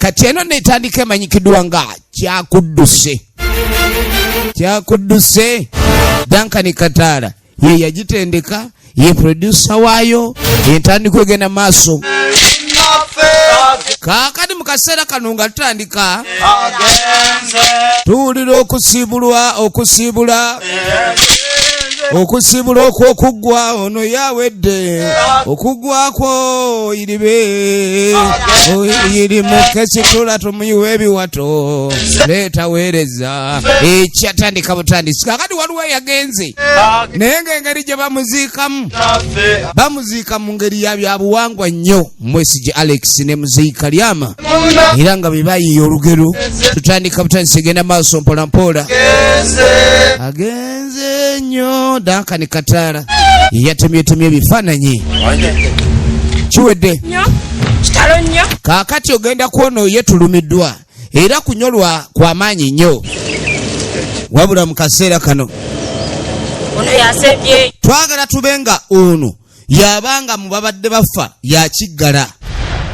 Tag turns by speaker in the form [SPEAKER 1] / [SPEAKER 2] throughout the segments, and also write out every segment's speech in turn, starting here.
[SPEAKER 1] kati eno netandika emanyikiddwa nga kyakudduse Duncan Kataala ye yagitendeka, ye producer waayo, entandika egenda maaso. Kaakati mu kaseera kano nga tutandika tuwulira okusiibula okwokuggwa ono yawedde okuggwako iri mu kesitula tumuyiwa ebiwato leeta weereza ekyatandika butandisi. Kaakati waliwo yagenze naye ng'engeri gye bamuziika mu ngeri ya byabuwangwa nnyo. Mwesige Alex ne muziika lyama era nga bebayiye olugero. Tutandika butandisi egenda maaso mpolampola. Agenze nnyo Duncan Kataala yatemyetemye ebifaananyi kiwedde. Kaakati ogenda kuona yetulumiddwa era kunyolwa kw'amaanyi nnyo. Wabula mu kaseera kano twagala tubenga ono yabanga mu babadde bafa yakiggala.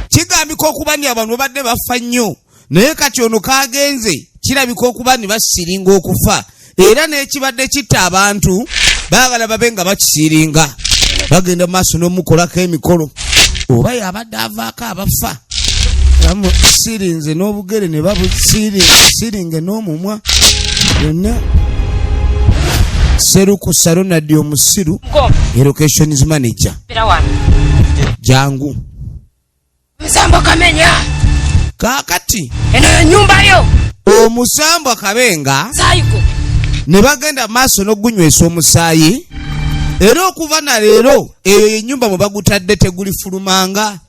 [SPEAKER 1] Kigambika okuba ni abantu babadde bafa nnyo naye kati ono kagenze kirabika okuba ni basiringa okufa era n'ekibadde kitta abantu baagala babe nga bakisiringa bagenda maaso n'omukolako emikolo oba yabadde avaako abafa sirinze n'obugere ne babusiringe n'omumwa yonna. Seruku Salonadi omusiru Educations Manager jangu Musambo Kamenya. Kaakati eno nyumba yo omusambo Kabenga sayiko ne bagenda maaso n'ogunywesa omusaayi era okuva na leero eyo ennyumba mwe bagutadde tegulifulumanga.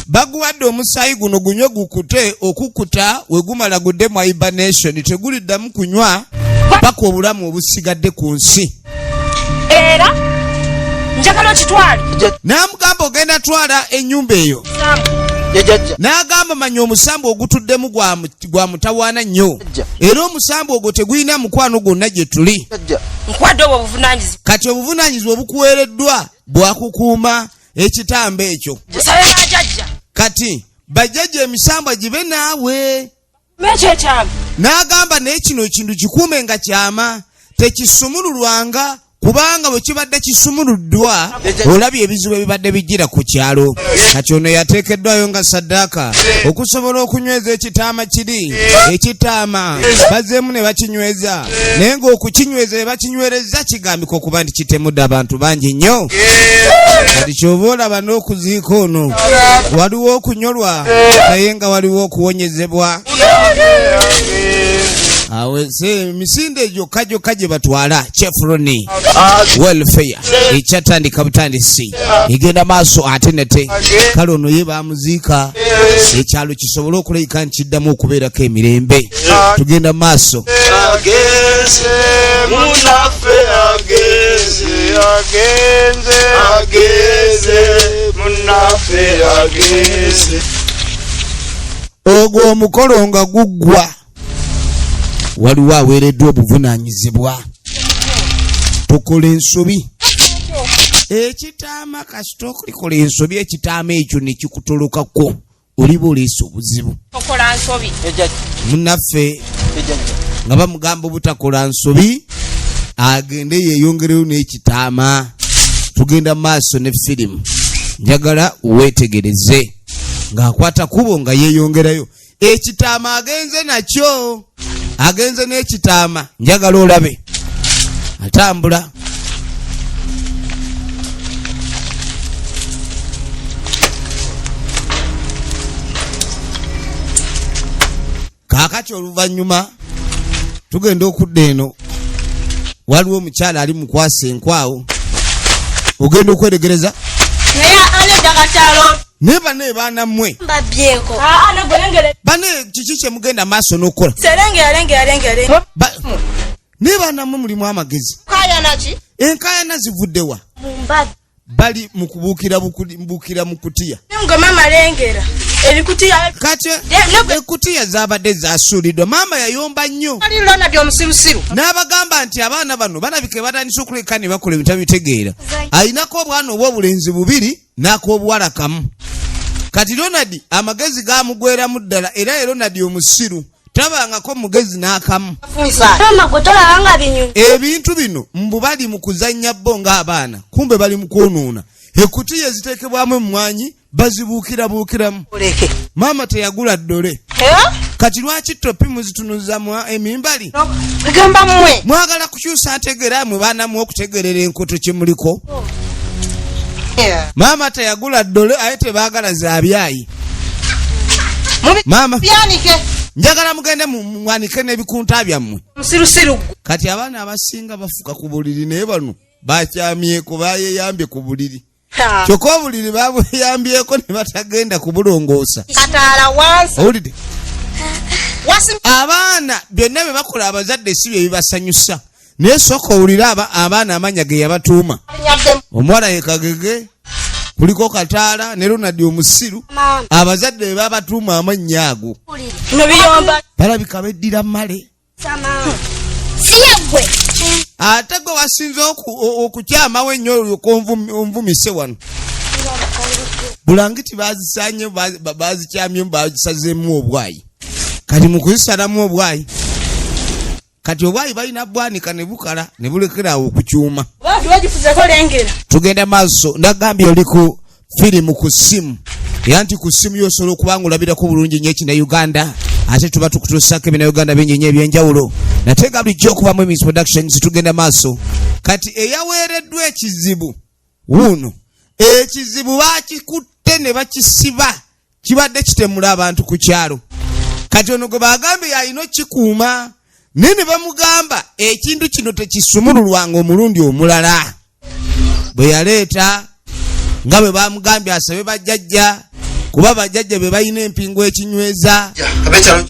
[SPEAKER 1] Baguwadde omusaayi guno gunywe gukute okukuta we gumala gudde mu hibernation teguliddamu kunywa paka obulamu obusigadde ku nsi. Era njagala kitwale n'amugamba ogenda twala ennyumba eyo n'agamba manya omusambo ogutuddemu gwa mutawaana nnyo era omusambo ogwo tegulina mukwano gwonna gye tuli. Kati obuvunaanyizibwa obukuweereddwa bwakukuuma ekitambo ekyo. Kati bajjajja emisambwa gibe naawe. N'agamba naye kino ekintu kikuume nga kyama tekisumululwanga kubanga bwe kibadde kisumuluddwa olabye ebizibu ebibadde bijjira ku kyalo. Kati ono yateekeddwayo nga saddaaka okusobola okunyweza ekitaama kiri ekitaama bazeemu ne bakinyweza naye ng'okukinyweza ne bakinywereza kigambika okuba nti kitemudde abantu bangi nnyo. Kati kyova olaba n'okuziika ono waliwo okunyolwa naye nga waliwo okuwonyezebwa. Awese misinde gyokka gye batwala Chevron welfare ekyatandika butandisi egenda maaso ate nete. Kale ono ye bamuziika ekyalo kisobole okulabika nti kiddamu okubeerako emirembe. Tugenda maaso. Ogwo omukolo nga guggwa waliwo aweereddwa obuvunaanyizibwa. Tukola ensobi ekitaama kasita okulikola ensobi ekitaama ekyo ne kikutolokako oliba oleese obuzibu. Munnaffe nga bamugamba obutakola nsobi agende yeeyongereyo n'ekitaama. Tugenda maaso ne firimu njagala weetegereze ng'akwata kubo nga yeeyongerayo ekitaama agenze nakyo. Agenze n'ekitaama njagala olabe atambula. Kaakati oluvannyuma tugenda okudda eno waliwo omukyala ali mukwasa enkwawo ogenda okweregereza ne bane baana mmwe bane kiki kye mugenda maaso n'okukola ne baana mmwe mulimu amagezi. Enkaayana zivuddewa bali mu kubuukira mu kutiya. Kati ekutiya zaabadde zasuuliddwa maama yayomba nnyo n'abagamba nti abaana bano balabika batandise okuleka ne bakola ebitabitegeera. Alinako obwana obw'obulenzi bubiri n'ak'obuwala kamu. kati Ronald amagezi gamugweramu ddala era Ronald omusiru tabangako mugezi n'akamu. Ebintu bino mbu bali mu kuzannya bo ng'abaana kumbe bali mu kwonoona. Ekutiya eziteekebwamu emmwanyi bazibuukirabuukiramu. Maama teyagula ddole. Kati lwaki topi muzitunuza emimbali? Mwagala kukyusa ategeera mwe baana mu okutegerera enkoto kyemuliko. Maama teyagula ddole aye tebaagala zaabyayi. Maama njagala mugende mwanike n'ebikunta byammwe. Kati abaana abasinga bafuka ku buliri naye bano bakyamyeko bayeyambye ku buliri. Kyokka obuliri babweyambyeko ne batagenda kubulongoosa. Owulidde? Abaana byonna bye bakola abazadde si bye bibasanyusa. Naye sooka owulire abaana amanya ge yabatuuma. Omuwala ye Kagege, kuliko Kataala ne Ronald omusiru. Abazadde be babatuuma amannya ago. Balabika beddira mmale. Ate gwe wasinze okukyamawo ennyo olyoka onvumise wano. Bulangiti bazisaanye bazikyamyemu bazisazeemu obwayi. Kati mu kuzisalamu obwayi. Kati obwayi balina bwanika ne bukala ne bulekerawo okukyuma. Tugenda maaso nagambye oli ku firimu ku ssimu. Era nti ku ssimu y'osobola okuba nga olabirako bulungi nnyo ekina Uganda. Ate tuba tukutuusako ebina Uganda bingi nnyo ebyenjawulo. Nateeka bulijjo okubamu Emis Productions tugenda maaso. Kati eyaweereddwa ekizibu wuuno. Ekizibu bakikutte ne bakisiba. Kibadde kitemula abantu ku kyalo. Kati ono gwe bagambye yalina okikuuma. Nene bamugamba ekintu kino tekisumululwanga omulundi omulala. Bwe yaleeta nga bwe bamugambye asabe bajjajja. Kuba bajjajja be balina empingo ekinyweza.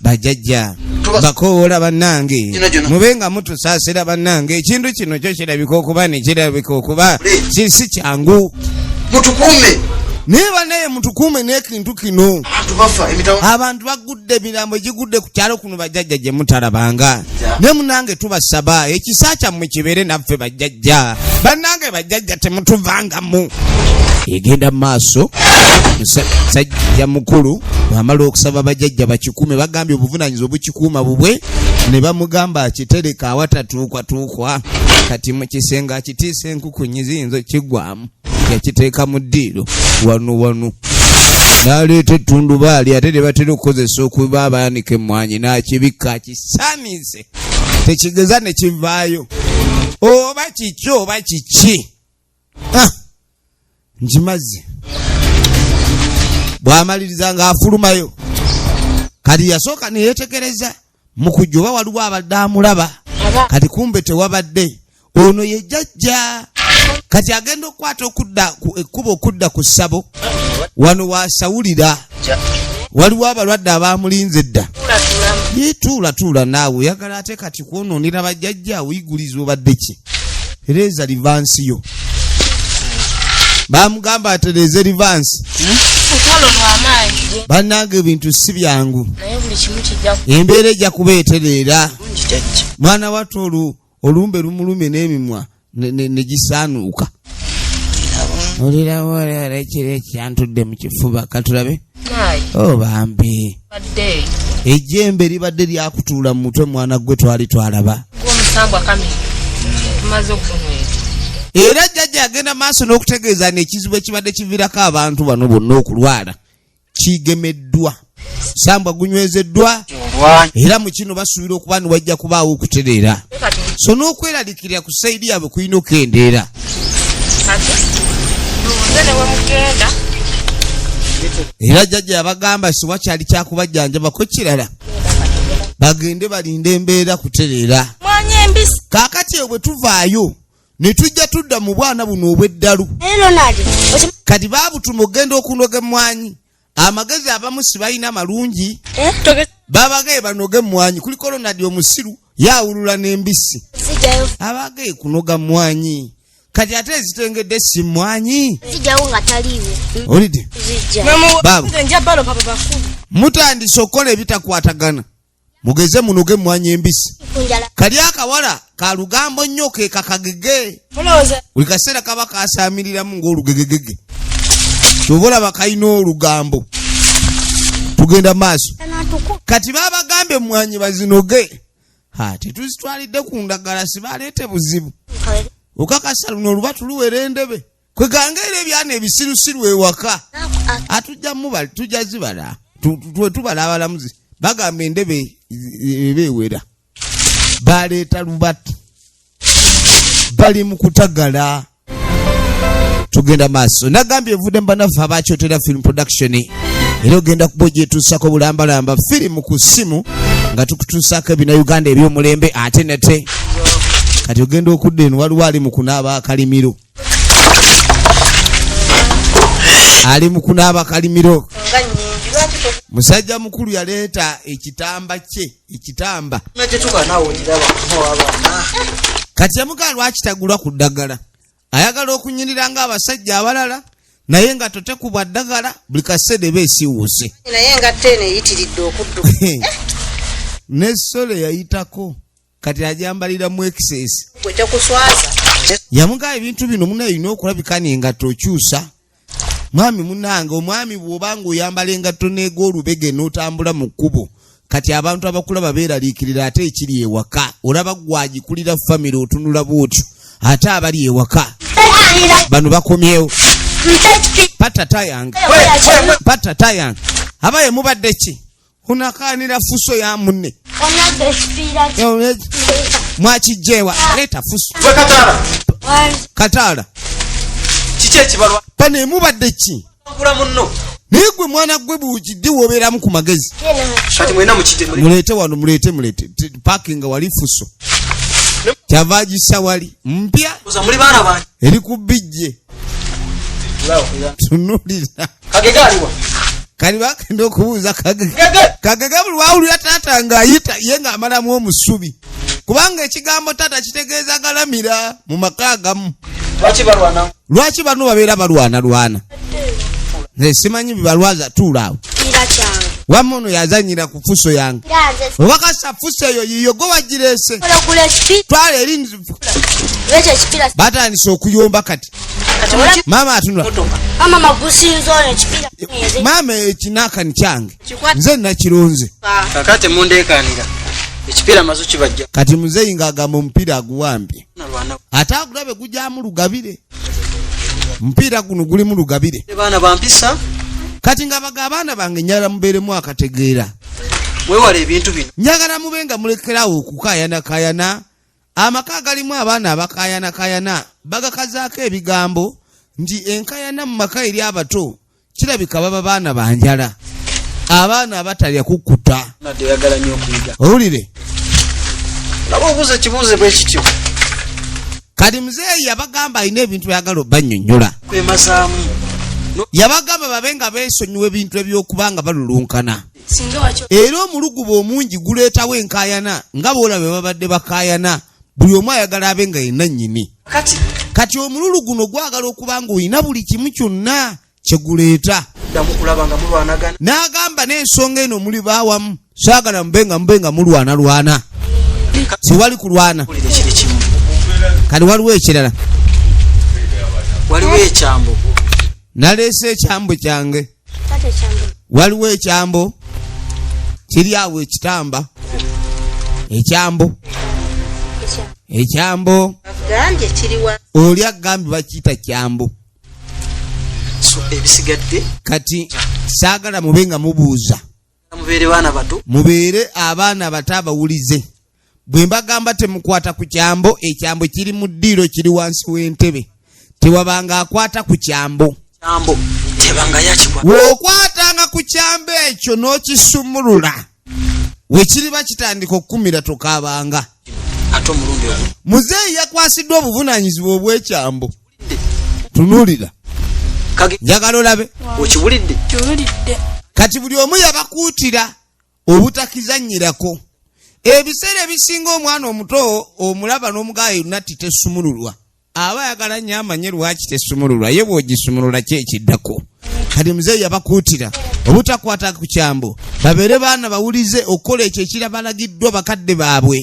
[SPEAKER 1] Bajjajja bakoola bannange mubenga mutusaasira bannange ekintu kino kyo kirabika okuba ne kirabika okuba si kyangu.
[SPEAKER 2] Mutukuume
[SPEAKER 1] naye banaye mutukuume n'ekintu kino. Abantu bagudde emirambo gigudde ku kyalo kuno bajjajja gye mutalabanga. Ne munange tubasaba ekisa kyammwe kibeere naffe bajjajja. Bannange bajjajja temutuvangamu. Egenda maaso musajja mukulu bw'amala okusaba bajjajja bakikuume bagambye obuvunaanyizibwa obukikuuma bubwe ne bamugamba akitereka awatatuukwatuukwa. Kati mu kisenge akitiisa enkukunyi ziyinza kiggwamu yakiteeka mu ddiiro wanu n'aleeta ettundubaali ate ne batera okukozesa okuba abaanika emmwanyi n'akibikka akisaaniise tekigeza ne kivaayo. Oba kiki oba kiki nkimaze. Bw'amaliriza ng'afulumayo kati yasooka ne yeetegereza mu kujja oba waliwo abadde amulaba. Kati kumbe tewabadde. Ono ye jjajja. Kati agenda okukwata ekkubo okudda ku ssabo wano wasawulira. Waliwo abalwadde abamulinze dda. Tuula naawe oyagala ate kati kwonoonera bajjajja oyiguliza obadde ki? Tereza livansi yo. Bamugamba atereze livansi. Bannange ebintu si byangu. Embeera ejja kubeeterera. Mwana wato olumbe lumulume n'emimwa ne gisaanuuka. Olirawo ekiro ekyantudde mu kifuba katulabe. Bambi ejjembe libadde lyakutuula mu mutwe mwana gwe twali twalaba. Era jjajja agenda maaso n'okutegeeza n'ekizibu ekibadde kiviirako abantu bano bonna okulwala kigemeddwa. Sambwa gunywezeddwa era mu kino basuubira okuba ne wajja kubaawo okutereera. So n'okweraliikirira ku sayidi yaabwe kulina okukendeera. Era jjajja yabagamba siwa kyali kyakubajjanjabako kirala. Bagende balinde embeera kutereera. Kaakati eyo bwe tuvaayo ne tujja tudda mu bwana buno obw'eddalu. Kati baabutuma ogenda okunoga emmwanyi. Amagezi abamu si balina malungi. Babagaye banoge emmwanyi. Kuliko Ronald omusiru yaawulula n'embisi. Abagaye kunoga mmwanyi. Kati ate ezitengedde si mmwanyi. Olidde? Babu mutandise okukola ebitakwatagana. Mugeze munoge emmwanyi embisi. Kali akawala ka lugambo nnyo ke kakagege. Buli kaseera kaba kaasaamiriramu ng'olugegegege. Tobola bakayina olugambo. tugenda maaso kati babagambe mwanyi bazinoge tetuzitwalidde ku ndagala sibaleete buzibu okakasa luno olubatu luwera endebe kwegangaera ebyana ebisirusiru ewaka tujja zibala tubala abalamuzi bagamba endebe ebeewera baleeta lubatu bali mu kutagala tugenda maaso nagambye evudde mbanafe abakyotera film production era ogenda kuba ogyetuusako bulambalamba firimu ku ssimu nga tukutuusako ebina Uganda ebyomulembe ate nete kati ogenda okudda eno waliwo ali mu kunaaba akalimiro musajja mukulu yaleeta ekitamba kye kati yamugaa lwakitagulwa ku ddagala ayagala okunyirira ng'abasajja abalala naye nga totekubwa ddagala buli kaseera eba esiwuuse
[SPEAKER 2] naye nga ttene eyitiridde okuddu
[SPEAKER 1] n'essole yayitako kati ajambalira mu excess
[SPEAKER 2] gwe tekuswaza
[SPEAKER 1] yamugaa ebintu bino muna erina okulabika n'engatto okyusa mwami munange omwami bw'obanga oyambala engatto n'eg'olubege n'otambula mu kkubo kati abantu abakulaba beeraliikirira ate ekiri ewaka olaba gwagikulira famire otunula bwotyo ate abali ewaka bano bakomyewo patata yange abaye mubadde ki unakaanira fuso ya munne mwakijjeewa leeta fuso kataala pane mubadde ki naye gwe mwana gwe buukidde wobeeramu ku magezi muleete wano muleete pakinga wali fuso kyava agisa wali mpya eri ku bijje tunulira kali bagenda okubuuza kagega buli wawulira taata ng'ayita ye ng'amalamu omusubi kubanga ekigambo taata kitegeeza galamira mu maka agamu lwaki bano babeera balwana simanyi bibalwaza tuulaawo wamma ono yazanyira ku fuso yange obakasa fuso eyo yiyo gwe wagireese twala eri batandise okuyomba kati maama atunula maama ekinaakani kyange nze nakironze
[SPEAKER 3] kakate mundeekanira ekipira mazo kibajja
[SPEAKER 1] kati muzeyi ng'agamba omupiira aguwambye ate agulabe gujyamu lugabire mupiira guno gulimu lugabire
[SPEAKER 3] baana bampisa
[SPEAKER 1] kati nga baga abaana bange njagala mubeeremu akategeera
[SPEAKER 3] weewala ebintu bino
[SPEAKER 1] njagala mube nga mulekerawo okukayanakayana amaka agalimu abaana abakayanakayana bagakazaako ebigambo nti enkayana mu maka eri abato kirabika baba baana banjala abaana abatalya kukkuta
[SPEAKER 3] nadde oyagala nnyo okuyiga
[SPEAKER 1] owulire
[SPEAKER 3] naba obuuza ekibuuze bwe kityo
[SPEAKER 1] kati muzeeyi yabagamba alina ebintu byagala obannyonnyola
[SPEAKER 3] kwemazaamu
[SPEAKER 1] yabagamba babe nga beesonyiwa ebintu ebyokubanga balulunkana era omulugubu omungi guleetawo enkayana nga boolaba babadde bakayana buli omu ayagala abe nga yenna nnyini kati omululu guno gwagala okuba nga olina buli kimu kyonna kyeguleeta n'agamba n'ensonga eno muli baawamu saagala mube nga mulwanalwana siwali kulwana kati waliwo ekirala
[SPEAKER 3] waliwo ekyambo
[SPEAKER 1] naleese ekyambo kyange waliwo ekyambo kiri awo ekitamba ekyambo oli agambye bakiyita kyambo
[SPEAKER 3] ebisigadde
[SPEAKER 1] kati saagala mube nga mubuuza mubeere abaana bato abawulize bwe mbagamba temukwata ku kyambo ekyambo kiri mu ddiiro kiri wansi w'entebe tewabanga akwata ku kyambo w'okwatanga ku kyambo ekyo n'okisumulula wekiriba kitandika okukumira tokaabanga muzeeyi yakwasiddwa obuvunaanyizibwa obw'ekyambo tunuulira njagala olabe
[SPEAKER 3] okiwulidde
[SPEAKER 1] kati buli omu yabakuutira obutakizannyirako ebiseera ebisinga omwana omuto omulaba n'omugaaya natti tesumululwa aba ayagala nnyo amanye lwaki tesumululwa ye bw'ogisumulula ki ekiddako kati muzeeyi yabakuutira obutakwata ku kyambo babeere baana bawulize okukola ekyo ekirabalagiddwa bakadde baabwe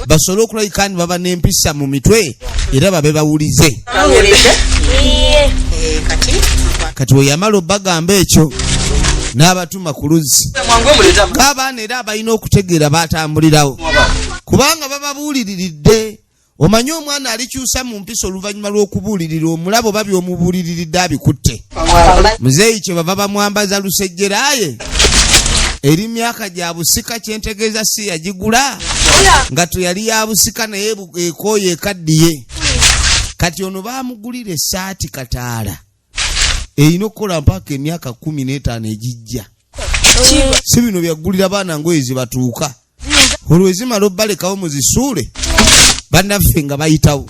[SPEAKER 1] basobole okulabika nti baba n'empisa mu mitwe era babe bawulize kati bwe yamala obbagamba ekyo n'abatuma ku luzzi ng'abaana era abalina okutegeera batambulirawo kubanga bababuuliriridde. Omanyi omwana alikyusa mu mpisa oluvannyuma lw'okubuulirira omulabo babi omubuuliriridde abikutte. Muzeeyi kye bava bamwambaza lusejjeraye eri myaka gya busika kyentegeeza si yagigula nga tuyali ya busika naye ekooye ekaddiye. Kati ono baamugulira essaati Kataala erina okukola mpaka emyaka 15 egijja. Si bino byaggulira baana ngoye zibatuuka olwo ezimala obbalekawo muzisuule bannaffe nga bayitawo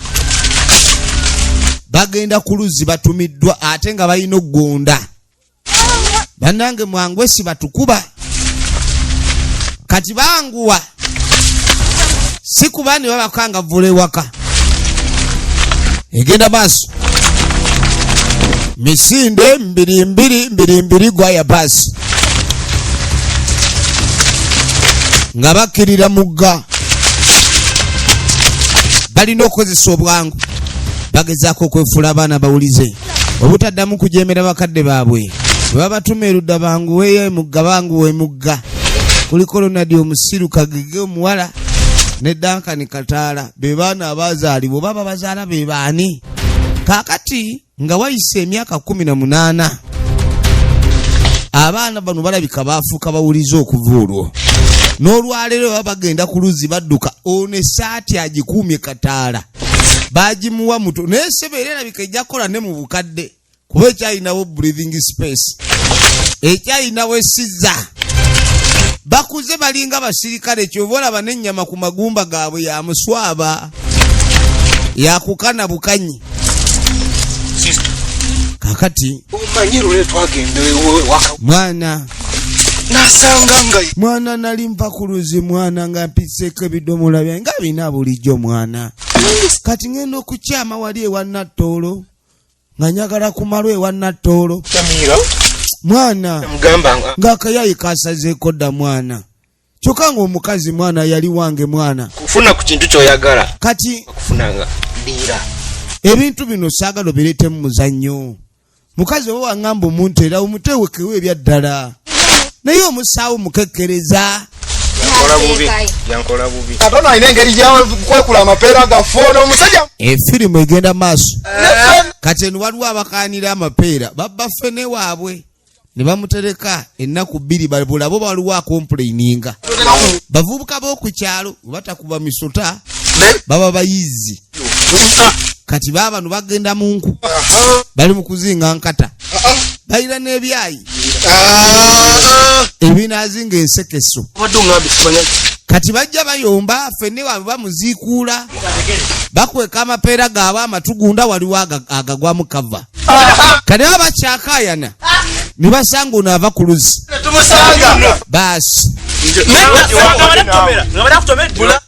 [SPEAKER 1] bagenda ku luzzi batumiddwa ate nga balina oggonda. Bannange mwangu si batukuba kati banguwa si kuba ne babakanga vula ewaka egenda maaso. Misinde 22 gwaya basi nga bakkirira mugga balina okukozesa obwangu bagezaako okwefuula abaana bawulize obutaddamu kujeemera bakadde baabwe babatuma erudda banguweeyo emugga banguwe emugga. Kuliko Ronald omusiru Kagege omuwala ne Duncan Kataala be baana abazaalibwa baba bazaala be baani. Kaakati nga wayise emyaka 18 abaana bano balabika baafuuka bawulize okuva olwo. N'olwaleero baba bagenda ku luzzi badduka ono essaati agikuumye Kataala baagimuwa muto naye sebeera erabika ejja kukola ne mu bukadde kuba ekyalinawo breathing space ekyalinawo essizza. Bakuze balinga basirikale kyova olaba n'ennyama ku magumba gaabwe ya muswaba yakukana bukanyi. Kakati mwana nali mpa ku luzzi mwana nga mpiseko ebidomola byange nga bina bulijjo mwana. Kati ngenda okukyama wali ewa Nattoolo nga njagala kumala ewa Nattoolo mwana ng'akayayi kasazeeko dda mwana kyokka ng'omukazi mwana yali wange mwana
[SPEAKER 4] kufuna ku kintu ky'oyagala
[SPEAKER 1] kati
[SPEAKER 4] okufunanga ddiira
[SPEAKER 1] ebintu bino saagala obireetemu muzannyo. Mukazi oba waŋŋamba omuntu era omutewekewo ebyaddala naye omusaawo mukekkereza
[SPEAKER 4] yankola bubi
[SPEAKER 5] Katono alina engeri gy'okwekula amapeera gafoono omusajja.
[SPEAKER 1] Efirimu egenda maaso. Kati eno waliwo abakaanira amapeera babba ffene waabwe ne bamutereka ennaku 2 bulabo waliwo akomplaininga. Bavubuka b'oku kyalo batakuba misota baba bayizi. Kati bano bagenda mu nku bali mu kuzinga nkata balina n'ebyayi ebinaazinga ensekeso. Kati bajja bayomba ffenne waabwe bamuziikuula bakweka amapeera gaabwe amatugunda waliwo agagwamu kava. Kati baba bakyakaayana ne basanga ono ava ku luzzi baasi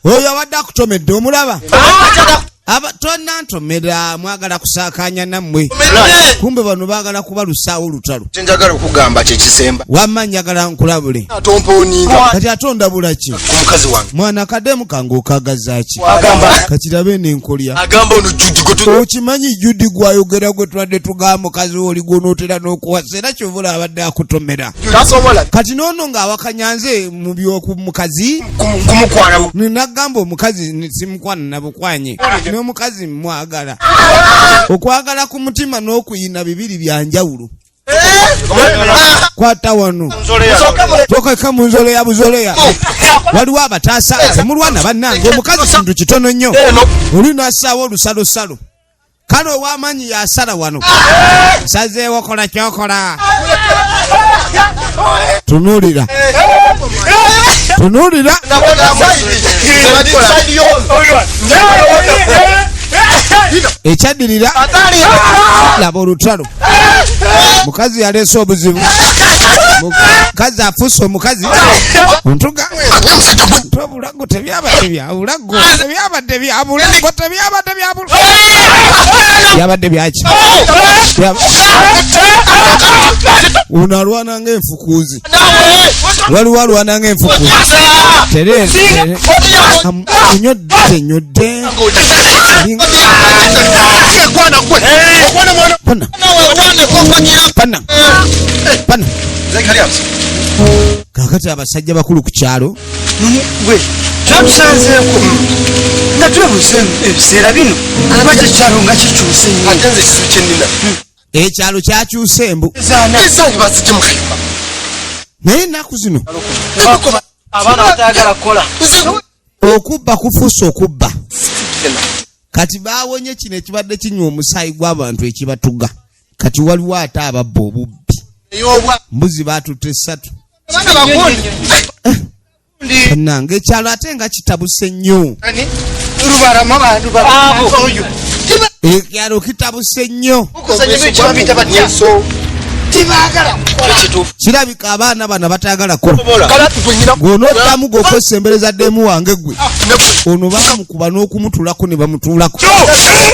[SPEAKER 1] oyo awadde akutomedde omulaba tonna ntomera mwagala kusaakanya nammwe kumbe bano baagala kubalusaawo lutalo.
[SPEAKER 5] Kyenjagala okugamba kye kisemba
[SPEAKER 1] wamma njagala nkulabule
[SPEAKER 5] atomponinga
[SPEAKER 1] kati atondabula ki
[SPEAKER 5] omukazi wange
[SPEAKER 1] mwana kademu kange okagazaki kakirabe nenkolya
[SPEAKER 5] agamba ono jujjugo
[SPEAKER 1] okimanyi judi gwayogera gwe twadde tugamba mukazi oli gwonootera n'okuwasa era kyovula abadde akutomera
[SPEAKER 5] tasobola
[SPEAKER 1] kati noono ng'awakanyanze mu by'oku mukazi
[SPEAKER 5] kumukwana
[SPEAKER 1] ninagamba omukazi simukwana nabukwanye n'omukazi mwagala okwagala ku mutima n'okuyina bibiri bya njawulo. Kwata wano tokeka mu nzoleya buzoleya waliwo abataasa mulwana bannange omukazi kintu kitono nnyo oli n'assaawo olusalosalo kale ow'amanyi yasala wano sazeewo kola kyokola tunuulira ekyaddirira laba olutalo mukazi yaleese obuzibu mukazi afuuse omukazi ntuga obulago tebyabadde byabulago tebyabadde byabulago tebyabadde byabadde byaki uno alwana ng'enfukuuzi waliwo alwana ng'enfukuuzi nyodde pana kakati abasajja bakulu ku kyalo
[SPEAKER 6] gwe twakusanzeeko nga twebuuze ebiseera bino kuba kyekyalo nga kikyuse
[SPEAKER 5] atenze kisu kyenina
[SPEAKER 1] ekyalo kyakyuse embu
[SPEAKER 5] esangi bazijje mukayumba
[SPEAKER 1] naye ennaku zino
[SPEAKER 3] abaana batayagala kukola
[SPEAKER 1] okubba kufuuse okubba kati baawonye kino ekibadde kinywa omusaayi gw'abantu ekibatuga kati waliwo ate ababba obubbi mbuzi baatutte 3 nange ekyalo ate nga kitabuse nnyo ekyalo kitabuse nnyo kirabika abaana bano batayagala kola ng'onoddamu g'okwesembereza ddemu wange gwe ono bamukuba n'okumutulako ne bamutuulako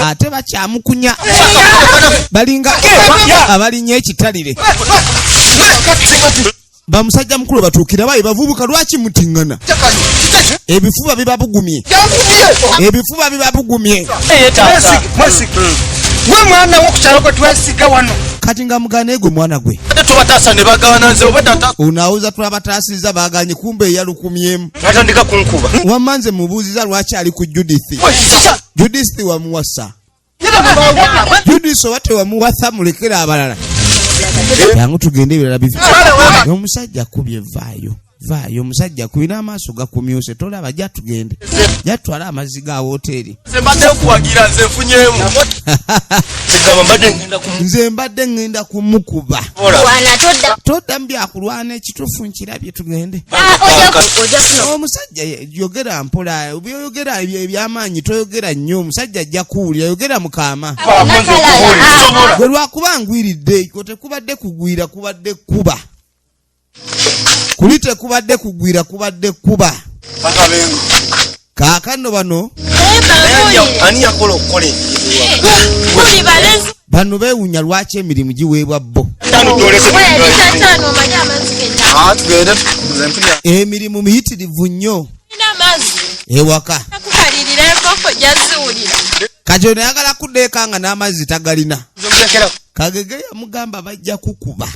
[SPEAKER 1] ate bakyamukunya balinga abalinnya ekitalire bamusajja mukulu batuukira bayi bavubuka lwaki mutiŋŋana ebifuba bibabugumye
[SPEAKER 6] gwe mwana wokukyalo gwe twesiga wano
[SPEAKER 1] kati nga mugane gwe mwana gwe
[SPEAKER 5] tubataasa ne bagaana nze oba tata
[SPEAKER 1] onawuza twabataasiriza baganye kumbe eyalukumyemu
[SPEAKER 5] natandika kunkuba
[SPEAKER 1] wamma nze mubuuziza lwaki ali ku Judith wamuwasa Judith oba tewamuwasa mulekera abalala yangu tugende ebirala bivi omusajja akubye vaayo omusajja kubina amaaso gakumyuse tolaba jja tugende jatwala amazzi ga woteeri
[SPEAKER 5] mbadde okuwagira nze nfunyemu
[SPEAKER 1] nze mbadde ngenda kumukuba toddamu byakulwana ekitufu nkirabye tugende omusajja yogera mpola byoyogera ebyamaanyi toyogera nnyo omusajja ajja kuwulira yogera mukaama gwe lwakuba ngwiridde tekubadde kugwira kubadde kuba kuli tekubadde kugwira kubadde kuba kaakano bano
[SPEAKER 5] ani yakola okukole
[SPEAKER 1] bano beewunya lwaki emirimu giweebwa bo emirimu miyitirivu nnyo ewaka kati ono yagala kuddeeka nga n'amazzi tagalina Kagege yamugamba bajja kukuba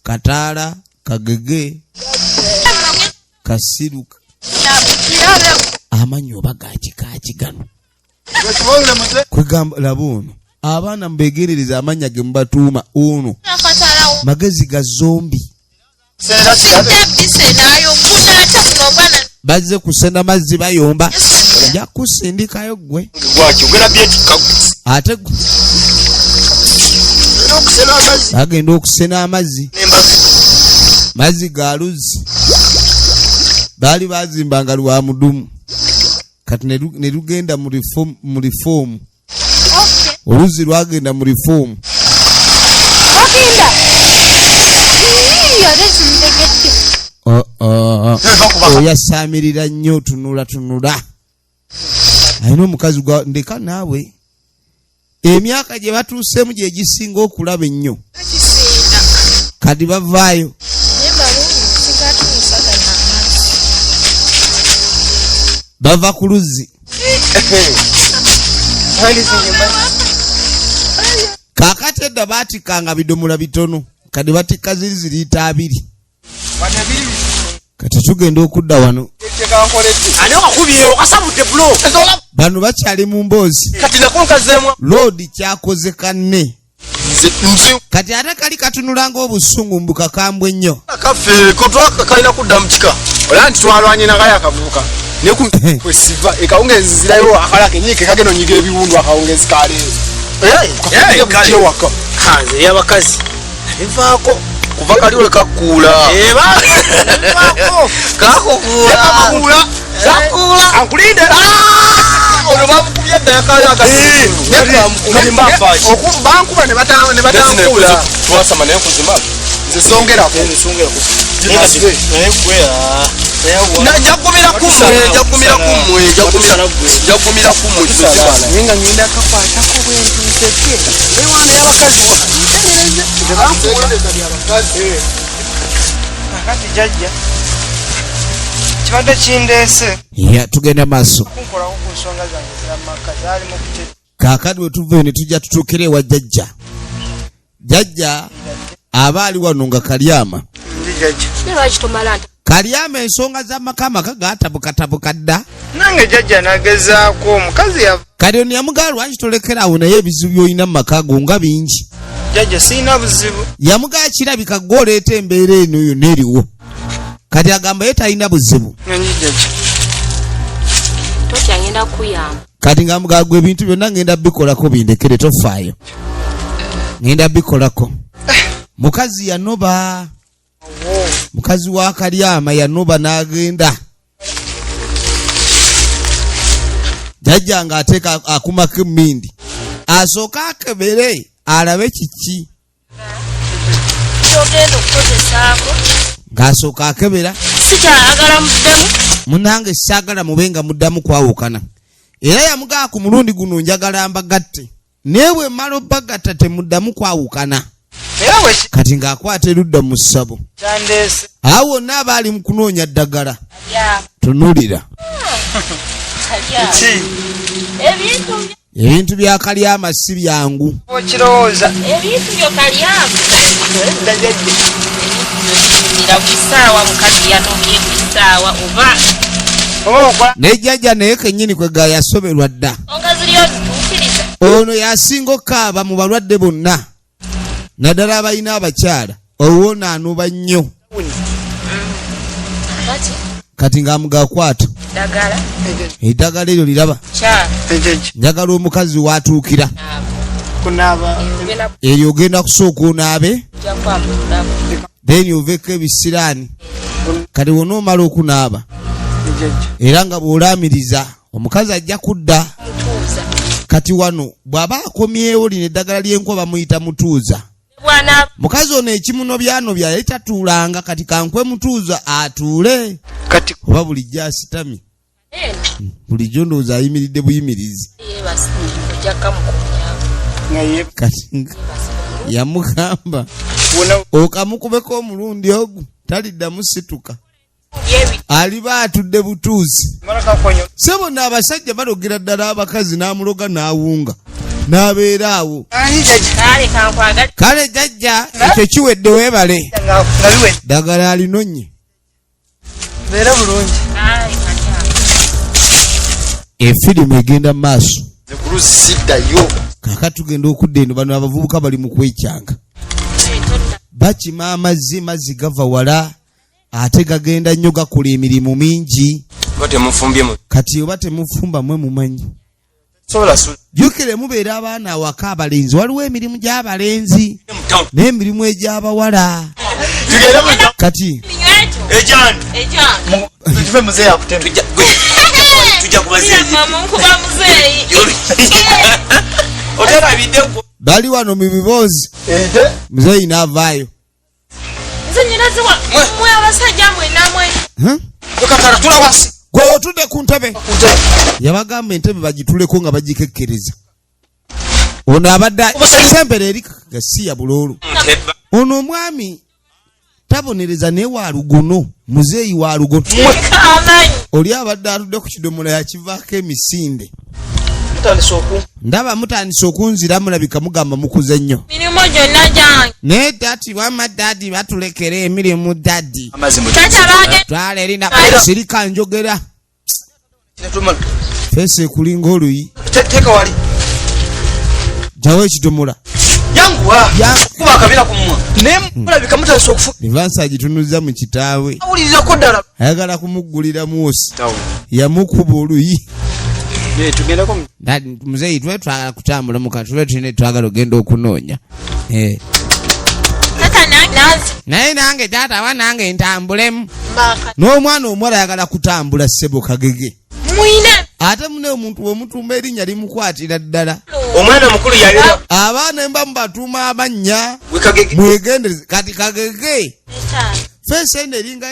[SPEAKER 1] Kataala Kagege Kasiruka amanyi oba gakikaaki gano kwegamba laba ono abaana mbegerereza amanya ge mubatuuma ono magezi ga zombi bazze kusenda mazzi bayomba nja kusindikayo gwe ate agenda okusena amazzi mazzi ga luzzi baali bazimbanga lwa mudumu kati ne lugenda mu reformu oluzzi lwagenda mu reformu oyasaamirira nnyo tunula alina omukazi gwa ndeka naawe emyaka gye batuusemu gye gisinga okulaba ennyo kati bavaayo bava ku luzzi kaakati edda baatikanga bidomola bitono kati batikka ziri liita 2 kati tugenda okudda wano bano bakyali mu mboozi loodi kyakoze kanne kati ate kali katunula ng'obusungu mbukakambwe ennyo
[SPEAKER 5] kaffe kalina kudda mu kika ola nti twalwanye nakayo akavubuka nekwesiva ekawungezi zirayo akala kenyike kageno nyiga ebiwundu akawungezi kaleero ewaka
[SPEAKER 3] eyabakazi evaako
[SPEAKER 5] kuva kali ole kakuula
[SPEAKER 3] kakukuula
[SPEAKER 5] ankulinde ono bamukubye edda yakalabankuba nebatankuula twasama naye kuzima nze songerako jagumira kumwe
[SPEAKER 6] nga ngenda kakwatako bwentu nseke ewana y'abakazi akati jajja kibadde kindeese
[SPEAKER 1] ya tugenda maaso
[SPEAKER 6] kunkolako ku nsonga zange ziramaka zaali mu
[SPEAKER 1] Kaakati bwe tuva ne tujja tutuukire wa jjajja. Jjajja abaali wano nga Kalyama. Kalyama ensonga z'amaka gatabukatabuka dda.
[SPEAKER 6] Nange jjajja nagezaako omukazi ya
[SPEAKER 1] Kati ono yamugamba lwaki tolekerawo naye ebizibu by'olina mu maka go nga bingi.
[SPEAKER 6] jjajja sirina buzibu.
[SPEAKER 1] Yamugamba kirabika gw'oleeta embeera eno yonna eriwo. Kati agamba ye talina buzibu.
[SPEAKER 6] Jjajja
[SPEAKER 2] tokyagenda kuyamba.
[SPEAKER 1] Kati ng'amugamba gwe ebintu byonna ngenda bikolako bindekere tofaayo. Ngenda bikolako. Mukazi yanoba. Mukazi wa Kalyama yanoba n'agenda. Jjajja ng'ateeka akumako emmindi. Asooka akebere alabe kiki.
[SPEAKER 2] Kyogenda okukozesaako.
[SPEAKER 1] Ng'asooka akebera.
[SPEAKER 2] Sikyayagala muddemu.
[SPEAKER 1] Munange saagala mube nga muddamu kwawukana. Era yamugamba ku mulundi guno njagala mbagatte. Naye bwe mmala obbagatta temuddamu kwawukana.
[SPEAKER 6] era we
[SPEAKER 1] Kati ng'akwata erudda mu ssabo.
[SPEAKER 6] kyandeese
[SPEAKER 1] Awo wonna abaali mu kunoonya ddagala.
[SPEAKER 2] Ya.
[SPEAKER 1] Tunuulira.
[SPEAKER 6] ki
[SPEAKER 1] Ebintu bya Kalyama si byangu.
[SPEAKER 6] okirowooza
[SPEAKER 2] Ebintu byo Kalyama.
[SPEAKER 6] edda jjajja
[SPEAKER 2] Nira kisaawa mukazi yanobye kisaawa oba
[SPEAKER 6] oba okola
[SPEAKER 1] Ne jjajja naye kennyini kwe ga yasoberwa dda.
[SPEAKER 2] onga ziri ozituukiriza.
[SPEAKER 1] Ono yasinga okkaaba mu balwadde bonna. Naddala abalina abakyala. Owona anoba nnyo.
[SPEAKER 2] Kati
[SPEAKER 1] Kati ng'amugakwata.
[SPEAKER 2] ddagala
[SPEAKER 1] Eddagala eryo liraba.
[SPEAKER 2] kyala.
[SPEAKER 6] jjajja
[SPEAKER 1] Njagala omukazi w'atuukira.
[SPEAKER 6] kunaaba
[SPEAKER 2] Ogenda
[SPEAKER 1] Eryo ogenda kusooka onaabe.
[SPEAKER 2] kujja kwambululamu.
[SPEAKER 1] Then oveeko ebisiraani. Kati w'onoomala okunaaba.
[SPEAKER 6] jjajja
[SPEAKER 1] Era nga bw'olaamiriza omukazi ajja kudda.
[SPEAKER 2] Mutuuza.
[SPEAKER 1] Kati wano bw'aba akomyewo lino eddagala ly'enkuba bamuyita mutuuza.
[SPEAKER 2] Bwana
[SPEAKER 1] Mukazi ono ekimunobyanobya yali tatuulanga kati kankwe mutuuza atuule.
[SPEAKER 6] kati
[SPEAKER 1] Oba bulijjo asitamye. Bulijjo ndowooza ayimiridde buyimirizi.
[SPEAKER 2] yeebasi ojja kamukunya.
[SPEAKER 6] nga ye
[SPEAKER 1] Kati yamugamba
[SPEAKER 6] wona
[SPEAKER 1] okamukubeko omulundi ogwo taliddamu situka.
[SPEAKER 2] Yebi
[SPEAKER 1] Aliba atudde butuuzi.
[SPEAKER 6] mala kakonyo
[SPEAKER 1] Se bonna abasajja balogera ddala abakazi n'amuloga n'awunga. N'abeera awo.
[SPEAKER 6] ani jjajja
[SPEAKER 2] kale kankwagala.
[SPEAKER 1] Kale jjajja ekyo kiwedde weebale.
[SPEAKER 6] nga biwe
[SPEAKER 1] Ddagala alinonye.
[SPEAKER 6] beera bulungi
[SPEAKER 2] Kale Kalyama.
[SPEAKER 1] Efirimu egenda mu maaso.
[SPEAKER 5] nze ku luzi siddayo.
[SPEAKER 1] Kaakati tugenda okudda eno bano abavubuka bali mu kwekyanga. Bakima amazzi gava wala. Ate gagenda nnyo gakola emirimu mingi.
[SPEAKER 4] Nga temufumbye mu
[SPEAKER 1] Kati oba temufumba mwe mumanyi.
[SPEAKER 5] sobola su
[SPEAKER 1] Jjukire mubeera abaana awaka abalenzi. Waliwo emirimu gy'abalenzi
[SPEAKER 4] town.
[SPEAKER 1] n'emirimu egy'abawala.
[SPEAKER 5] tugende mu
[SPEAKER 1] Kati
[SPEAKER 2] Minyweto.
[SPEAKER 4] Ejani.
[SPEAKER 2] Ejana.
[SPEAKER 5] tuve muzeeyi akuteme
[SPEAKER 4] Tujja kubazeeyi.
[SPEAKER 2] Mama nkuba muzeeyi.
[SPEAKER 4] Oterabidde gwo.
[SPEAKER 1] bali wano mu biboozi.
[SPEAKER 5] ehe
[SPEAKER 1] Muzeeyi n'avaayo.
[SPEAKER 2] Nze nyinaziwa mwe abasajja mwe namwe.
[SPEAKER 5] tukatala tula wasi
[SPEAKER 1] Gwe otudde ku ntebe. Yabagamba entebe bagituleko nga bagikekkereza. Ono abadde sempere eri gasiya buloolo.
[SPEAKER 4] Nteba.
[SPEAKER 1] Ono omwami tabonereza naye wa lugono. Muzeeyi wa lugono.
[SPEAKER 2] Amanyi.
[SPEAKER 1] Oli abadde atudde ku kidomola yakivaako emisinde.
[SPEAKER 5] tutandise oku
[SPEAKER 1] Ndaba mutandise okunzira mulabika mugamba mukuze nnyo.
[SPEAKER 2] Mirimu gyonna gyange.
[SPEAKER 1] Naye dati wama dadi batulekera emirimu dadi.
[SPEAKER 4] Amazzi mu
[SPEAKER 2] Taata baage.
[SPEAKER 1] Twala erina sirika njogera.
[SPEAKER 5] kinetumala
[SPEAKER 1] Feesi ekulinga oluyi.
[SPEAKER 5] teeka wali
[SPEAKER 1] Jawo ekidomola.
[SPEAKER 5] yanguwa
[SPEAKER 1] Ya-
[SPEAKER 5] kuba akabira ku mmwa naye mulabika mutandise okufu
[SPEAKER 1] Livansi agitunuza mu kitaawe.
[SPEAKER 5] awulirizako ddala
[SPEAKER 1] Ayagala kumuggulira mwosi.
[SPEAKER 4] tawo.
[SPEAKER 1] Yamukuba oluyi.
[SPEAKER 4] Tugendako mu
[SPEAKER 1] Dadi muzeeyi tube twagala kutambula muka tube tulina twagala ogenda okunoonya.
[SPEAKER 2] Taata nanzi.
[SPEAKER 1] Naye nange taata wa nange ntambulemu.
[SPEAKER 2] Mbaka.
[SPEAKER 1] N'omwana omuwala ayagala kutambula ssebo kagege.
[SPEAKER 2] Mwine.
[SPEAKER 1] Ate mune omuntu omutumba erinnya limukwatira ddala.
[SPEAKER 4] omwana mukulu yalira
[SPEAKER 1] Abaana emba mubatuuma amannya.
[SPEAKER 4] wekagege.
[SPEAKER 1] Mwegendereze kati kagege.
[SPEAKER 2] Taata.
[SPEAKER 1] Feesi eno eringa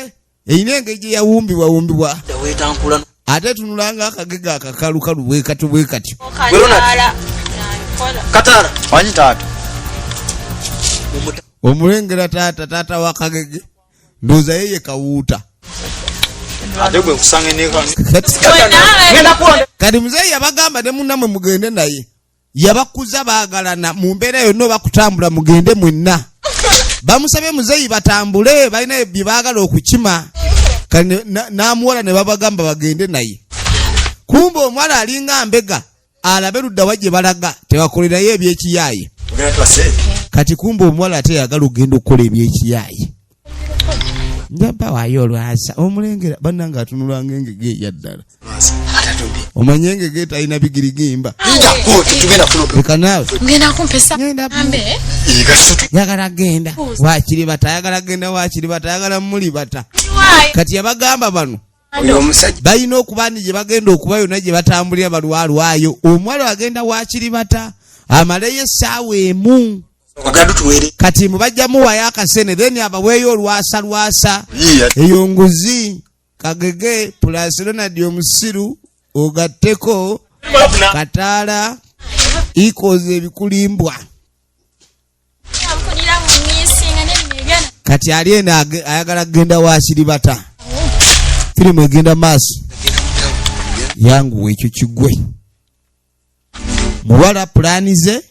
[SPEAKER 1] erina engeri gye yawumbibwa.
[SPEAKER 4] Wetankula.
[SPEAKER 1] Ate tunulanga akagege akakalukalu bwekatyo bwekatyo.
[SPEAKER 2] Okanyala. Nankola.
[SPEAKER 5] kataala wanyi taata
[SPEAKER 1] Omulengera taata wa kagege. Ndowooza yeye kawuuta.
[SPEAKER 5] ate gwe nkusanga eneka
[SPEAKER 1] Kati-
[SPEAKER 2] Gwe naawe.
[SPEAKER 5] ngenda kuwonde
[SPEAKER 1] Kati muzeeyi yabagamba ne munnamwe mugende naye. yabakuza baagalana mu mbeera yonna bakutambula mugende mwenna. Bamusabye muzeeyi batambule balina bye baagala okukima. N'amuwala ne babagamba bagende naye. Kumbe omwala alinga mbega alabe ludda wajje balaga tebakolerayo ebyekiyaaye. Kati kumbe omuwala ate yagala ogenda okukola ebyekiyaaye. Njaba waayo olwasa omulengera bannanga atunula ng'engege eyaddala. Omanye engege talina bigirigimba. Leka naawe
[SPEAKER 2] ngenda kumpesa ambe
[SPEAKER 1] yagala genda waakiri bata yagala genda waakiri bata yagala muli bata. Kati yabagamba bano balina okuba ni gye bagenda okuba yonna gye batambulira balwalwayo. Omuwala agenda waakiri bata amaleyo essaawa emu. Kati mubajjamu wayo akasene then abaweeyo olwasa eyo nguzi Kagege plus Ronald omusiru ogatteko Kataala ikoze ebikulimbwa. Kati aliena ayagala genda waakiri bata. Firimu egenda maaso yangu ekyo kigwe. Muwala planize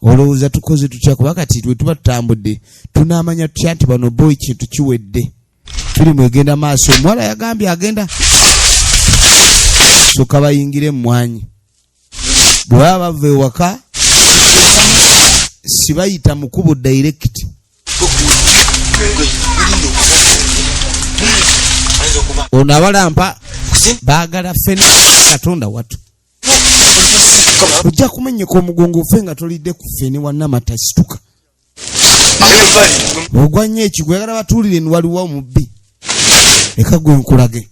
[SPEAKER 1] olowooza tukoze tutya kuba kati twe tuba tutambudde tunaamanya tutya nti bano boy kintu kiwedde. Firimu egenda maaso. Omuwala yagambye agenda soka bayingire mmwanyi. Bwe baba bava ewaka sibayita mukubo direct. Ono abalampa baagala ffene Katonda watu. Ojja kumenyeka omugongo ffe nga tolidde ku ffene wannamata situka. Ogwa nnyo ekigwo yagala batuulire ni waliwo omubbi. Leka gwe nkulage.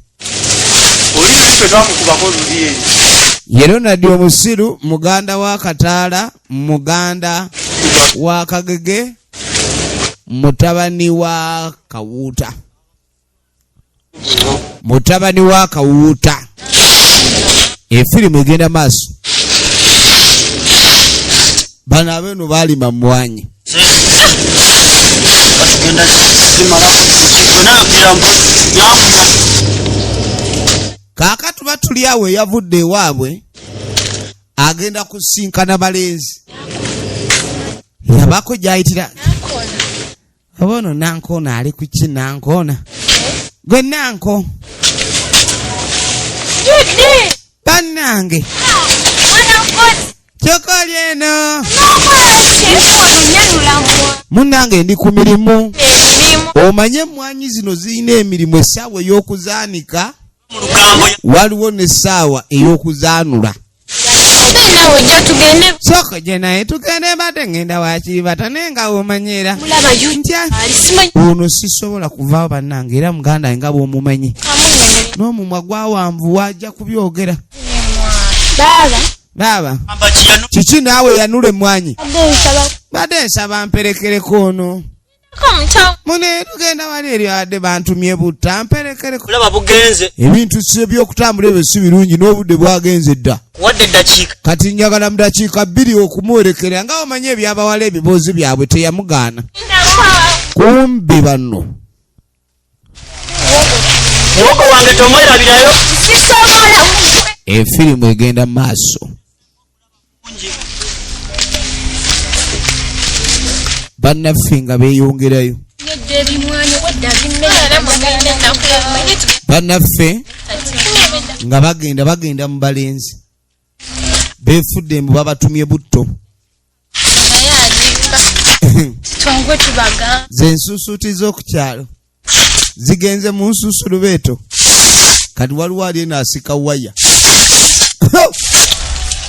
[SPEAKER 1] Ye Ronald omusiru muganda wa Kataala muganda wa Kagege mutabani wa Kawuuta. Mutabani wa Kawuuta. Efirimu egenda maaso. Bano abeno baalima mmwanyi. Kaakati batuli awo yavudde ewaabwe agenda kusinkana balenzi. Yabako gyayitira abono Nankoona ali ku ki Nankoona gwe Nanko bannange kyokoli eno munnange ndi ku mirimu. Omanye emmwanyi zino zirina emirimu essaawa ey'okuzaanika waliwo n'essaawa ey'okuzaanula. Soko gye naye tugende bate ngenda waakiri bata naye nga omanyera ntya ono sisobola kuvaawo bannange era muganda nga bw'omumanyi n'omumwa gwawanvu wajja kubyogera. Baba kiki naawe yanula emmwanyi badde nsaba mperekereko ono mune tugenda wali eri adde bantumye butta mperekereko. Ebintu si by'okutambula ebyo si birungi n'obudde bwagenze dda. Kati njagala mu dakiika 2 okumuwerekera nga omanye ebyabawala ebiboozi byabwe teyamugaana. Kumbi banno efirimu egenda mu maaso. Bannaffe nga beeyongerayo. Bannaffe nga bagenda mu balenzi beefudde mbu babatumye butto. Ze nsuusuuti z'okukyalo zigenze mu nsuusulu beeto. Kati waliwo ali eno asika waya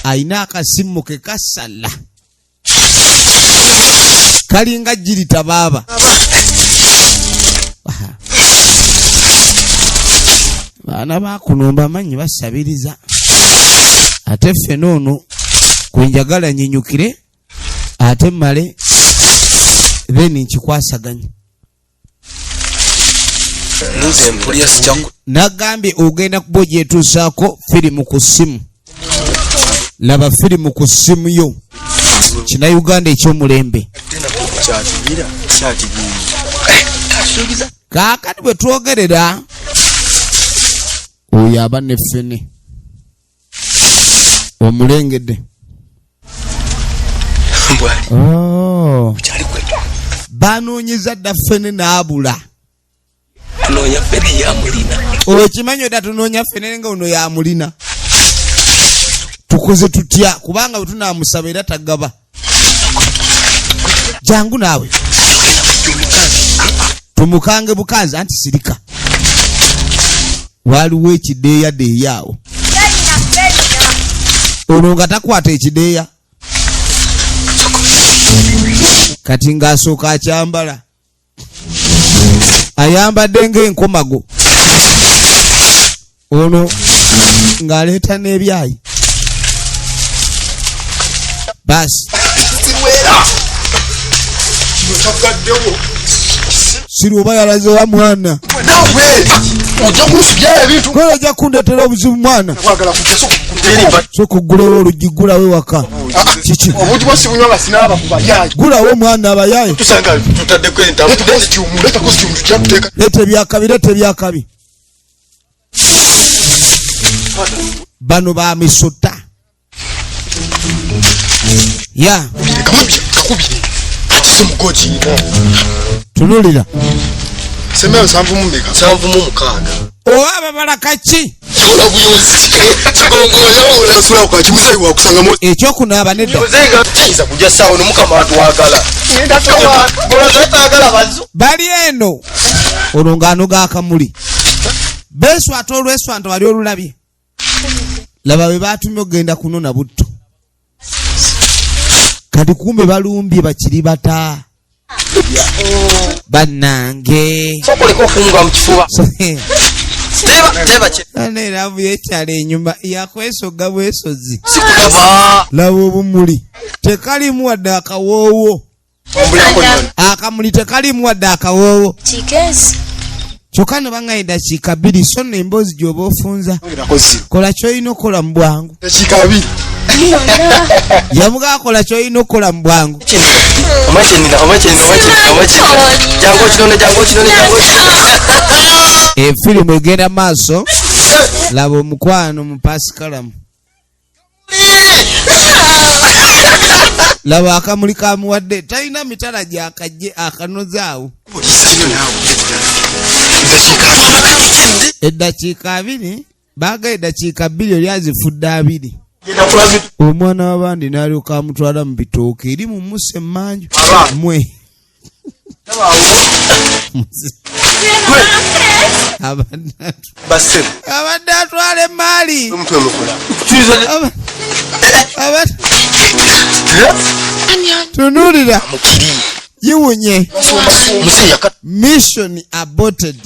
[SPEAKER 1] ayina akasimu ke kasala kalinga jirita baba. Baana bakunomba amanyi basabiriza ate ffe noono kwenjagala nyenyukire ate mmale then nkikwasaganya. Nagambye ogenda kuba ogyetuusaako firimu ku ssimu. Laba firimu ku ssimu yo kina Uganda eky'omulembe. Kaakati bwe twogerera oyo aba ne ffene omulengedde oh banoonyeza dda ffene n'abula
[SPEAKER 6] tunoonya ffene yamulina
[SPEAKER 1] okimanyi odda tunoonya ffene nga ono yamulina tukoze tutya kubanga bwe tunaamusaba era tagaba jangu naawe tumukange bukanzi anti sirika waliwo ekideeyadeeya awo ono nga takwata ekideeya kati ng'asooka akyambala ayambadde ng'enkomago ono ng'aleeta n'ebyayi basi siri oba yalaze wa mwana kola ojja kundetera obuzibu mwana sokugulawo oluggi gulawo ewaka kiki gulawo omwana abayaye leeta ebyakabi bano ba misota ya tunulira
[SPEAKER 5] semeyo 7
[SPEAKER 1] oba ababala kaki ekyokunaaba nedda bali eno ono ng'anoga akamuli beswata olweswanta wali olulabye laba bwe batumye okgenda kunona butto kati kumbe balumbye bakiri bata bannange aneravu yekyala enyuma yakwesoga bwesozi laba obumuli tekalimu wadde akawoowo akamuli tekalimu wadde akawoowo kyokka ne baŋŋaye dakiika 2 so nno emboozi gy'oba ofunza kola ky'olina okukola mu bwangu yamugaa kola ky'olina okukola mu bwangu efirimu egenda maaso laba omukwano mu pasikalamu laba akamuli kamuwadde talina mitala gyakajje akanozaawo eddakiika 2 baagaye eddakiika 2 oli azifudde 2 omwana w'abandi n'alyoka amutwala mu bitooke eri mu musa emmanju mwe abadde atwala emaali tunulira yiwunye mission aborted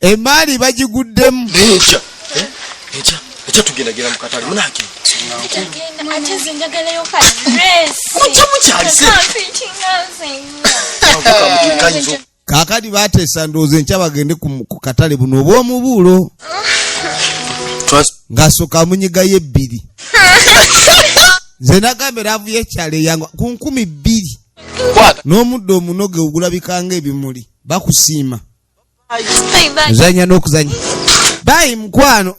[SPEAKER 1] emaali bagiguddemu
[SPEAKER 6] tugenda mukatale munake
[SPEAKER 1] kakati bateesa ndowooza enkya bagende ku katale buno obw'omubuulo ng'asooka munyigayo 2 nze nagambye laavu y'ekyalo eyanga ku 2,000 n'omuddo omunoge ogulabikanga ebimuli bakusiima ozanya n'okuzanya bayi mukwano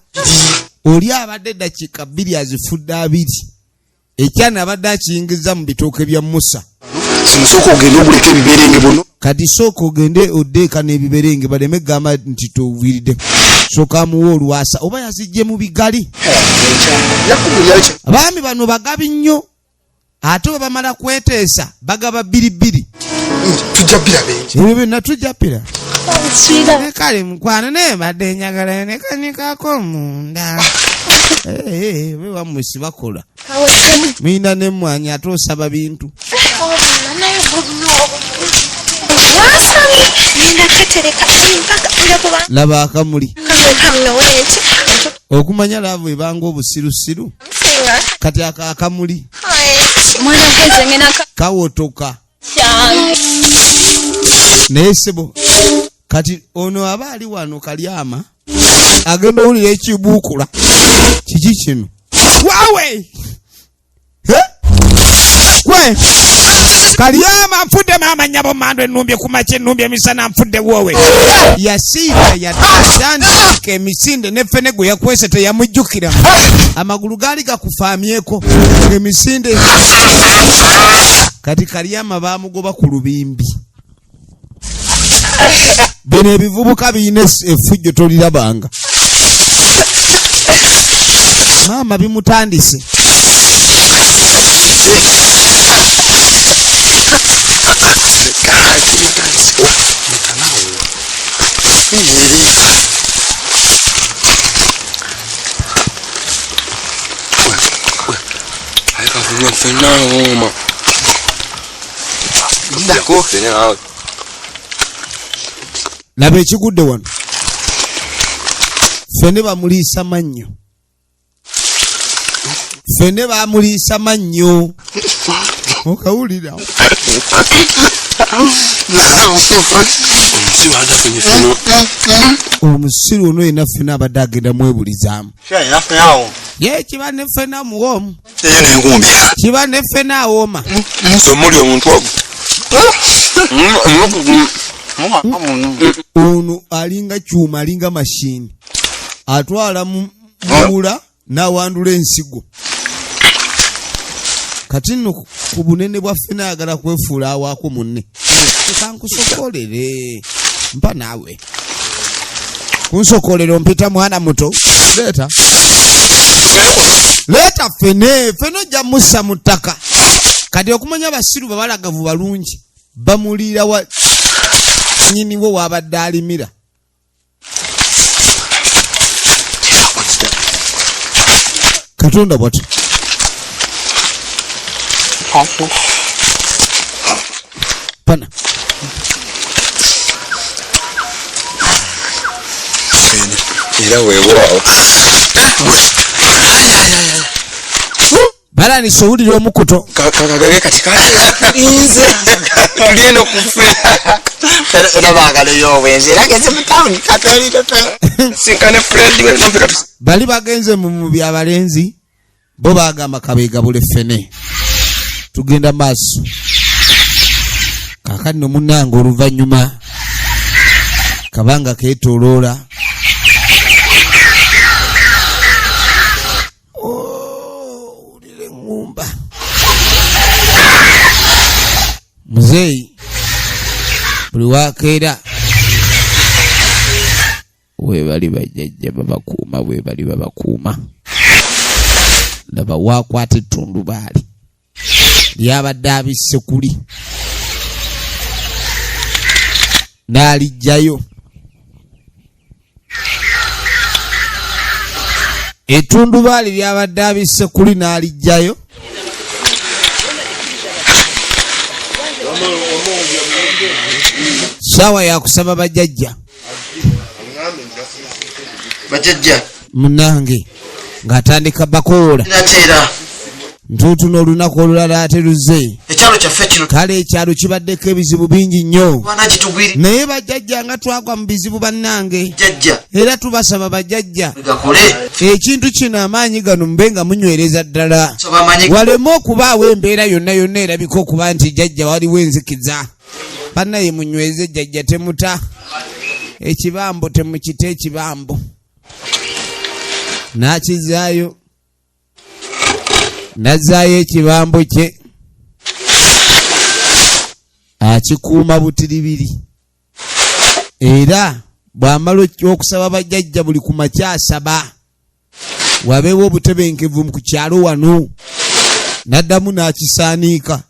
[SPEAKER 1] oli abadde eddakiika 2 azifudde 2 ekyana abadde akiyingiza mu bitooke bya Musa
[SPEAKER 5] simusooka ogende obuleka ebiberenge buno
[SPEAKER 1] kati sooka ogende oddeeka n'ebiberenge baleme gamba nti toviiridde sooka amuwa olwasa oba yazijje mu bigali abaami bano bagabi nnyo ate bwe bamala kweteesa bagaba 2
[SPEAKER 5] tujja bbira bengi
[SPEAKER 1] ebyo byonna tujja ppira kale mukwano naye badde njagala nekanikako munda we wammwe sibakola mwina nemmwanyi ate osaba bintu laba akamuli okumanya laavu ebanga obusirusiru kati akamuli kawotoka naye sebo kati ono aba ali wano kalyama agenda owulira ekibuukula kiki kino wawe Kalyama nfudde maama nnyabo mando ennumbye kumakya ennumbye emisana nfudde woowe. Yasiika yatandika emisinde ne ffene gwe yakwese teyamujjukira. Amagulu gaali gakufaamyeko emisinde. Kati Kalyama baamugoba ku lubimbi. Bino ebivubuka birina effujjo tolirabanga. Maama bimutandise. Laba ekigudde wano. Ffene bamuliisa mannyo. Ffene bamuliisa mannyo. Okawulira. Omusiru ono yena ffene abadde agenda mwebulizaamu. Ye kiba ne ffene amuwoomu. Kiba ne ffene awooma. Ono alinga kyuma alinga mashini. Atwala mula n'awandula ensigo. Kati nno ku bunene bwa ffene ayagala kwefuula awaako munne. Kankusokolere. Mpa naawe. Kunsokolera ompita mwana muto. Leeta ffene. Ffene ojja mussa mu ttaka. Kati okumanya abasiru babalagavu balungi. Bamuliira wa nnyiniwe w'abadde alimira. Katonda bw'ati. Pana.
[SPEAKER 5] Era weewaawo.
[SPEAKER 1] Balanisa owulira omukuto.
[SPEAKER 5] Kakagage kati kalinze. Tulieno kufera. Era baagaleyo obwenzi. Era geze mu town. Katolito to. Sikane friend we mpira.
[SPEAKER 1] Bali bagenze mu byabalenzi. Bo bagamba kabeega bule ffene. Tugenda maaso. Kakati no munnange oluvannyuma. Kabanga keetooloola. Ulire ngumba. Muzeeyi. Buli wakeera. Weebali bajjajja babakuuma weebali babakuuma. Laba waakwata ettundubaali. Lyabadde abisse kuli. N'alijjayo. Ettundubaali lyabadde abisse kuli n'alijjayo. Saawa ya kusaba bajjajja.
[SPEAKER 5] Bajjajja.
[SPEAKER 1] Munnange ng'atandika bakoola.
[SPEAKER 5] Nateera.
[SPEAKER 1] Ntuutuno olunaku olulala ate luze.
[SPEAKER 5] Ekyalo kyaffe kino.
[SPEAKER 1] Kale ekyalo kibaddeko ebizibu bingi nnyo.
[SPEAKER 5] Bwana kitugwiri.
[SPEAKER 1] Naye bajjajja nga twagwa mu bizibu bannange.
[SPEAKER 5] Jajja.
[SPEAKER 1] Era tubasaba bajjajja.
[SPEAKER 5] Gakole.
[SPEAKER 1] Ekintu kino amaanyi gano mube nga munywereza ddala.
[SPEAKER 5] Soba amanyi.
[SPEAKER 1] Waleme okubaawo embeera yonna yonna erabika okuba nti jjajja waliwo enzikiza. Bannaye munyweze jjajja temuta. Ekibambo temukita ekibambo. N'akizaayo. Nazaayo ekibambo kye. Akikuuma butiribiri. Era bw'amala okusaba bajjajja buli ku makya asaba. Wabeewo obutebenkevu ku kyalo wano. N'addamu n'akisaaniika.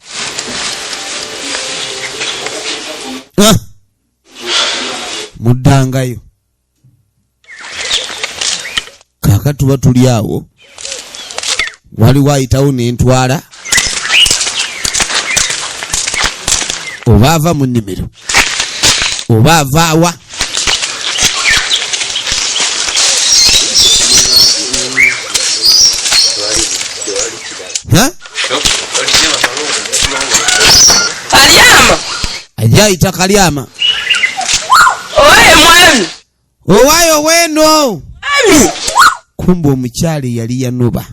[SPEAKER 1] Muddangayo. Kaakati tuba tuli awo. Waliwo ayitawo n'entwala. Oba ava mu nnimiro. Oba ava awa.
[SPEAKER 2] Kalyama.
[SPEAKER 1] Ajja ayita Kalyama.
[SPEAKER 2] Owaye mwami.
[SPEAKER 1] Owaayo weeno.
[SPEAKER 2] Mwami.
[SPEAKER 1] Kumbe omukyala yali yanoba.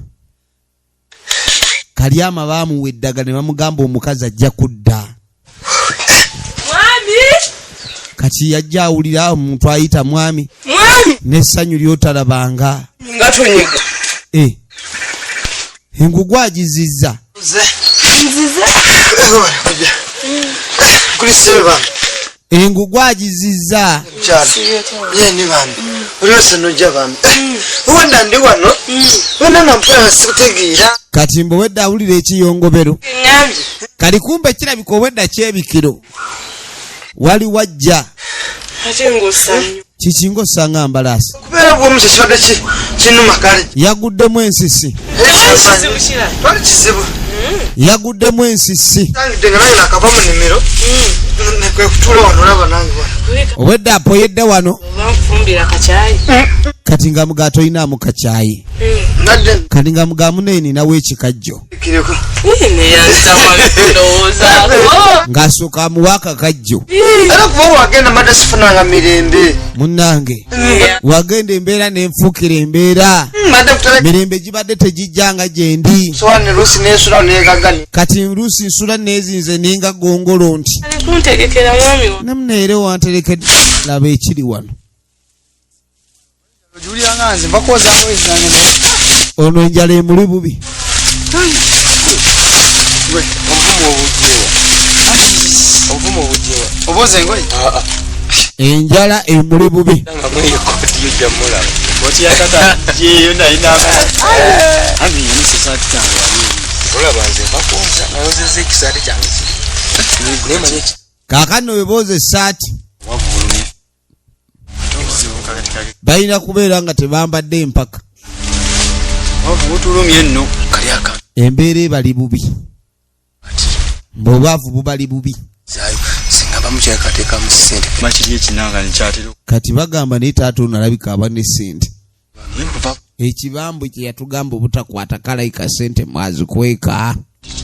[SPEAKER 1] Kalyama baamuwa eddagala ne bamugamba omukazi ajja kudda.
[SPEAKER 2] Mwami!
[SPEAKER 1] Kati yajja awulira omuntu ayita mwami.
[SPEAKER 2] Mwami!
[SPEAKER 1] N'essanyu ly'otalabanga.
[SPEAKER 4] Nga tonyiga.
[SPEAKER 1] Engugu agizizza. Engugu agizizza.
[SPEAKER 6] Yeni bambi. Olwose nojja bambi. Wanda ndi wano. Wanda nampera sikutegeera.
[SPEAKER 1] Kati mbowedde awulira ekiyongobero. Kali kumbe kirabika obwedda kyebikiro. Wali wajja.
[SPEAKER 6] Ate ng'osanyu.
[SPEAKER 1] Kiki ng'osanga mbalaasi.
[SPEAKER 6] Kubeera bw'omusa kibadde kinuma kale.
[SPEAKER 1] Yaguddemu ensisi.
[SPEAKER 6] Twali kizibu.
[SPEAKER 1] Yaguddemu ensisi.
[SPEAKER 6] Tangidde nga nange nakava mu nnimiro. Kwe kutuula wano olaba nange wano.
[SPEAKER 1] Obwedda apoyedde wano.
[SPEAKER 2] Banfumbira kacaayi.
[SPEAKER 1] Kati nga muga toyinaamu kacaayi.
[SPEAKER 6] Nadde
[SPEAKER 1] Kati nga muga munene nawo ekikajjo.
[SPEAKER 6] kireko.
[SPEAKER 1] Ng'asooka amuwa akakajjo.
[SPEAKER 6] Era kuba wagenda madde sifunanga mirembe.
[SPEAKER 1] Munnange. Wagenda embeera n'enfuukira embeera.
[SPEAKER 6] Madde kutaleka.
[SPEAKER 1] Mirembe gibadde tegijjanga gye ndi.
[SPEAKER 6] Sowaani luusi neesula neegagani.
[SPEAKER 1] Kati luusi nsula neezinze ninga gongolo nti.
[SPEAKER 2] Kuntegekera mwami wa.
[SPEAKER 1] Namuneere wanterekedde. Laba ekiri wano.
[SPEAKER 5] Julia nganze mbakozaawo ezinange.
[SPEAKER 1] Ono enjala emuli bubi.
[SPEAKER 5] Gwe obuvumu obujeewa. Oboze engoye?
[SPEAKER 1] Enjala emuli bubi.
[SPEAKER 4] Nga mweyo koti yojja mulaba. Koti ya tata jeeyo nayo n'amaanyi.
[SPEAKER 5] Abi yenise saati kyange wali.
[SPEAKER 4] Olaba nze mbakonza nayozezza ekisaati kyange. Nemanya ki?
[SPEAKER 1] Kaakano bwe booza essaati.
[SPEAKER 4] Wavulumye.
[SPEAKER 1] Balina kubeera nga tebambadde empaka.
[SPEAKER 5] Wavutulumye nno kali aka.
[SPEAKER 1] Embeera ebali bubi. Mb'obwavu bubali bubi.
[SPEAKER 4] Zayo singa bamukyekateekamu ssente. Makiri ekinanga nekyatera.
[SPEAKER 1] Kati bagamba naye taata ono alabika aba ne ssente.
[SPEAKER 4] Nkuva
[SPEAKER 1] Ekibambo kye yatugamba obutakwata kalayika ssente mwazikweka.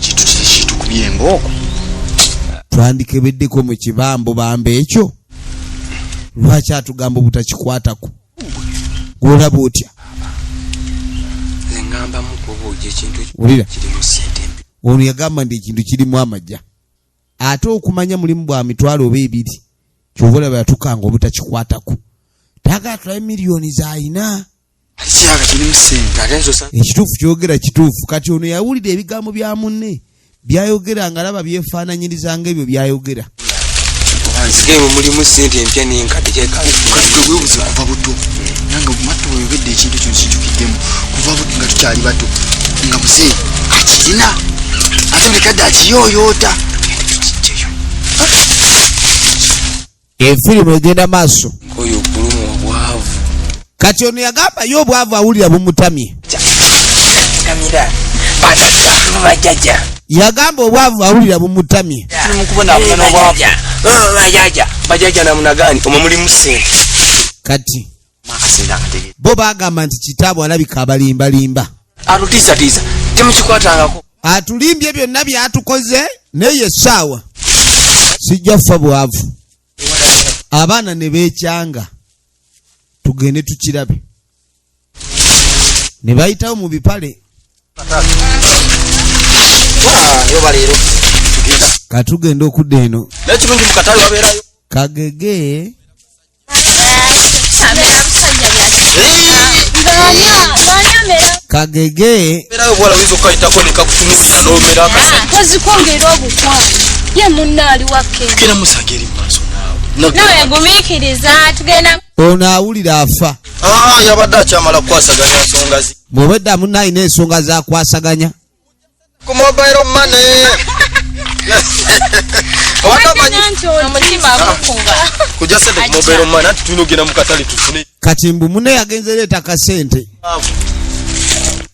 [SPEAKER 4] kitu kiri kitukubye embooko.
[SPEAKER 1] Twandikebeddeko mu kibambo bamba ekyo. Lwaki atugamba obutakikwatako? Gw'olaba otya?
[SPEAKER 4] Nze ngambamu kuba ojja ekintu
[SPEAKER 1] Wulira.
[SPEAKER 4] kirimu ssente mbi.
[SPEAKER 1] Ono yagamba nti ekintu kirimu amajja. Ate okumanya mulimu bwa mitwalo oba ebiri. Kyova olaba yatukanga obutakikwatako. Taagala tulabe miliyoni z'ayina.
[SPEAKER 4] Kiranga kirimu ssente ate nsosa.
[SPEAKER 1] Ekituufu kyogera kituufu. Kati ono yawulira ebigambo bya munne. Byayogera nga laba byefaananyiriza ng'ebyo byayogera.
[SPEAKER 4] Nsigemu mulimu ssente empya n'enkadde kyekali.
[SPEAKER 5] Kati gwe weebuze kuva buto. Nange mattu weeyogedde ekintu kino kikijukiddemu. Kuva buto nga tukyali bato. Nga muzeeyi akirina. Ate buli kadde akiyooyoota.
[SPEAKER 1] Efirimu egenda maaso.
[SPEAKER 4] Oyo okuluma obwavu.
[SPEAKER 1] Kati ono yagamba yo obwavu awulira bumutamye.
[SPEAKER 4] Kamira. Batata bajjaja.
[SPEAKER 1] Yagamba obwavu awulira bumutamye.
[SPEAKER 4] Mukubona abana obwavu. Bajaja namuna gani? Omwo mulimu ssente.
[SPEAKER 1] Kati
[SPEAKER 4] Makasenda akategere.
[SPEAKER 1] bo bagamba nti kitaabwe alabika abalimbalimba.
[SPEAKER 4] Atutiisatiisa. Temukikwatangako.
[SPEAKER 1] Atulimbye byonna byatukoze naye essaawa sijja kufa bwavu. Abaana ne beekyanga tugende tukirabe. Ne bayitawo mu bipale.
[SPEAKER 4] Yo baleero.
[SPEAKER 1] Katugenda okudda eno.
[SPEAKER 4] N'ekirungi mu katale wabeerayo.
[SPEAKER 1] Kagege Kagege
[SPEAKER 4] Beerayo bwala wizo kayitako nekakutumisa n'omera akasajja.
[SPEAKER 2] Tozikongera obukwamu. Ye munna ali wakke.
[SPEAKER 4] Kera musageri mu maaso naawe.
[SPEAKER 2] Nawe gumiikiriza tugenda.
[SPEAKER 1] ono awulira afa.
[SPEAKER 4] Yabadde akyamala kukwasaganya nsonga ze.
[SPEAKER 1] Bw'obadda munno alina ensonga zakwasaganya.
[SPEAKER 4] Ku mobile money.
[SPEAKER 2] Omutima amukunga.
[SPEAKER 4] Kujja sente ku mobile money anti tulina ogenda mu katale tufune.
[SPEAKER 1] Kati mbu munne yagenze leeta kasente.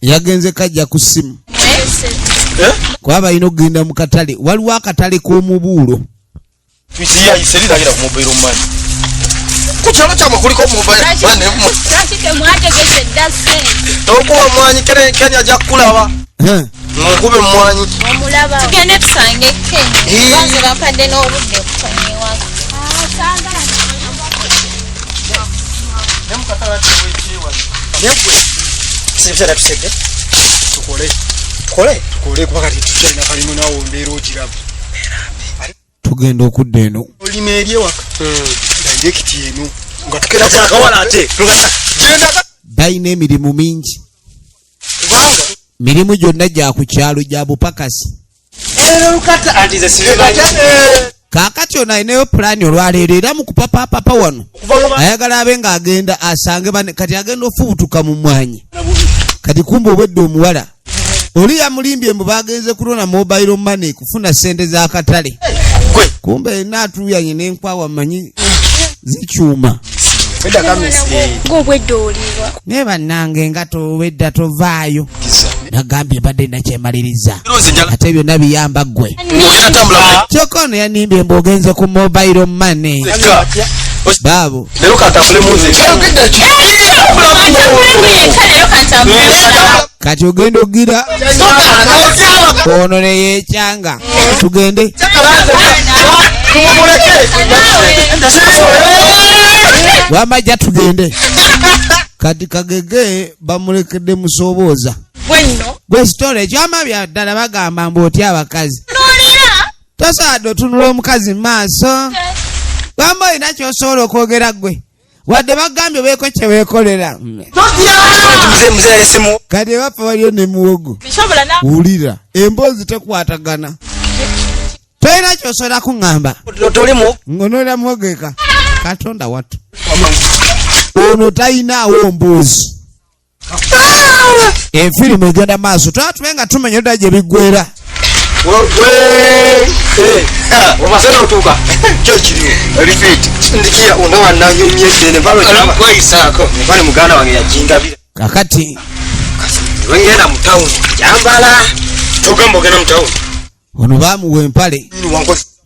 [SPEAKER 1] Yagenze kajja ku ssimu. Kuba balina okugenda mu katale. Waliwo akatale k'omubuulo.
[SPEAKER 4] Twisi yayise liragira ku mobile money. Ku kyalo kyamwe kuliko mobile money.
[SPEAKER 2] Lwaki temwategese dda ssente?
[SPEAKER 4] Okuba mwanyi Kenya ajja kukulaba. Nkube mwanyi.
[SPEAKER 2] Omulaba. Tugende tusange Kenya. Banze bampadde n'obudde okutonya ewaka.
[SPEAKER 4] Sibisera tusede.
[SPEAKER 5] Tukole. tukole kuba kati tukyalina kalimu nawo mbeera ogiraba
[SPEAKER 1] tugenda okudda eno
[SPEAKER 5] olima eri ewaka dayirekiti eno nga
[SPEAKER 4] akawala ate
[SPEAKER 1] balina emirimu mingi
[SPEAKER 5] kubanga
[SPEAKER 1] mirimu gyonna gya ku kyalo gya bupakasi kaakati ono alinayo pulaani olwaleero era mu kupapapapa wano ayagala abe ng'agenda asange bane kati agenda ofubutuka mu mwanyi kati kumba obwedde omuwala oli yamulimbye mbu bagenze kulona mobile money kufuna sente z'akatale kumbe naatuyanye n'enkwawa manyi zikyuma
[SPEAKER 2] ng'obwedde oliibwa
[SPEAKER 1] naye bannange nga towedda tovaayo nagambye mbadde nakyemaliriza ate byonna biyamba ggwe kyokka ono yanimbye mbu ogenze ku mobile money baabo kati ogenda ogira ono neyekyanga tugende wamajja tugende kati kagege bamulekedde musobooza gwe sitole ekyama bya ddala bagamba mbu otya abakazi tosaadde otunula omukazi mu maaso gamba olina kyosobola okwogera ggwe wadde bagambye beeko kye weekolera kati ewaffe waliyo ne muwogo wulira emboozi tekwatagana tolina kyosobola kuŋŋamba ng'onoolera muwogeka katonda wattu ono talinaawo mboozi enfirimu egenda maaso twaba tube nga tumenya odda gye biggwera
[SPEAKER 4] omasana otuuka kyokiriwo olifeeti ndikira onda wananyumyeddene bale muganda wange yajingabira
[SPEAKER 1] kakati
[SPEAKER 4] wengenda mu tawuni jambala togamba ogenda mu tawuni
[SPEAKER 1] ono baamuwa empale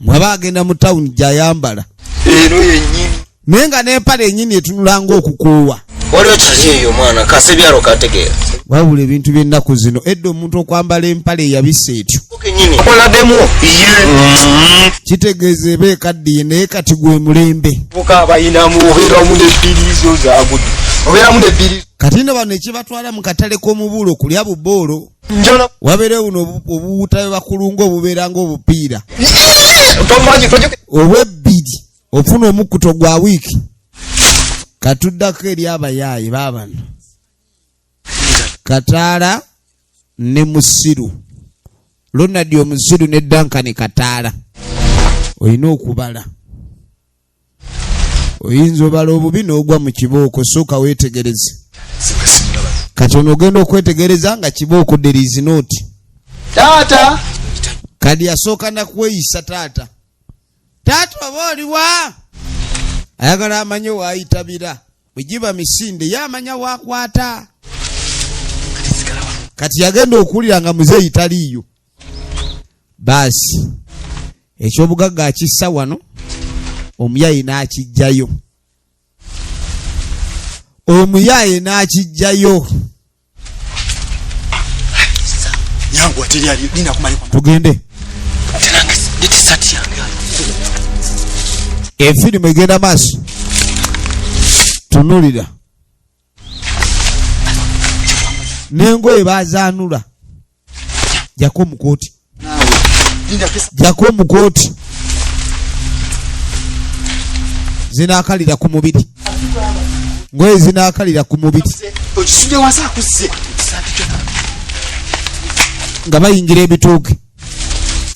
[SPEAKER 1] mwaba agenda mu tawuni gyayambala
[SPEAKER 4] eno yennyini
[SPEAKER 1] naye nga n'empale ennyini etunulanga okukoowa
[SPEAKER 4] waliwo kyali eyo mwana kasebyalo kategeera
[SPEAKER 1] wabula ebintu by'ennaku zino edda omuntu okwambala empale eyabisa etyo
[SPEAKER 4] okoladdemu
[SPEAKER 1] kitegeeza eba ekaddiye naye kati gwe mulembe
[SPEAKER 4] buka bayinamu obeeramu nebbirizo zaagudde obeeramu nebbirizo
[SPEAKER 1] kati no bano ekibatwala mu katale k'omubuulo okulya buboolo wabeerewo buno obuwuta bwe bakulunga obubeera ng'obupiira obwebbiri ofuna omukkuto gwa wiiki katuddako eri abayaayi baabano Kataala ne Musiru Ronald Omusiru ne Duncan Kataala oyina okubala oyinza obala obubi n'ogwa mu kibooko sooka weetegereze kati ono ogenda okwetegereza nga kibooko there is not
[SPEAKER 5] taata
[SPEAKER 1] kadi yasooka nakuweyisa taata oba oliwa ayagala amanye waayitabira bwe giba misinde ye amanya waakwata kati yagenda okuwulira nga muzeeyi taliiyo baasi ekyobugagga akissa wano omuyayi n'akijjayo
[SPEAKER 5] nyangu ateri ali dina kumali kwa
[SPEAKER 1] tugende
[SPEAKER 4] tenange nditi sati yange
[SPEAKER 1] efirimu egenda maaso tunulira n'engoye bazaanula jako mukooti zinaakalira ku mubiri ngoye zinaakalira ku mubiri
[SPEAKER 5] okisubye wasa akusse
[SPEAKER 1] nga bayingira ebitooke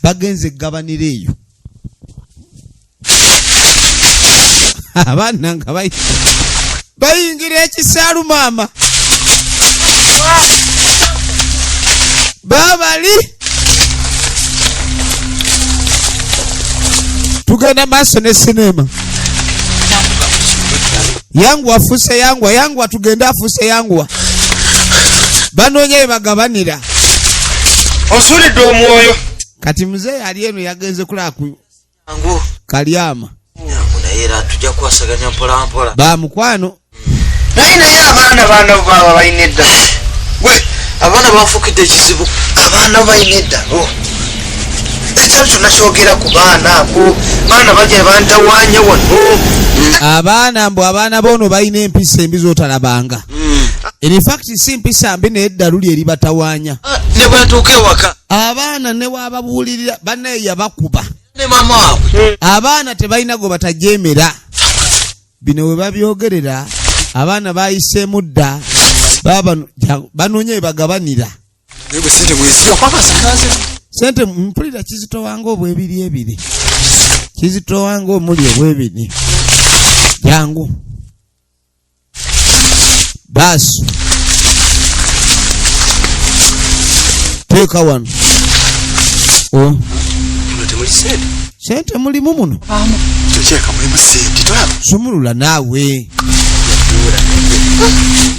[SPEAKER 1] bagenze eggabanira eyo abaana nga bayingira ekisaalu maama babali tugenda maaso ne sinema yangu afuse yanguwa tugende afuse yanguwa banoonya bebagabanira
[SPEAKER 4] osuulidde omwoyo
[SPEAKER 1] kati muzeeyi ali eno yagenze kulaaku
[SPEAKER 6] angu
[SPEAKER 1] kalyama
[SPEAKER 6] naye era tujja kuwasaganya mpolampola
[SPEAKER 1] bamukwano
[SPEAKER 6] naye abaana baba balina edda we abaana bafukidde ekizibu abaana balina eddalo ekyali kyonna kyogera ku baana ako baana bajja bantawanya wano
[SPEAKER 1] abaana mbu abaana boono balina empisa embi z'otalabanga in fact si mpisa mbi nedda luli eri batawaanya
[SPEAKER 6] ne bwatuuka ewaka
[SPEAKER 1] abaana ne wababuulirira banneeya bakuba
[SPEAKER 6] ne mama waabwe
[SPEAKER 1] abaana tebalina gwe batajeemera bino we babyogerera abaana bayiseemu dda banoonye bagabanira sente mpulira kizitowanga obwebiri ebiri kizitowanga omuli obwebiri jangu basi teeka wano sente mulimu muno sumulula naawe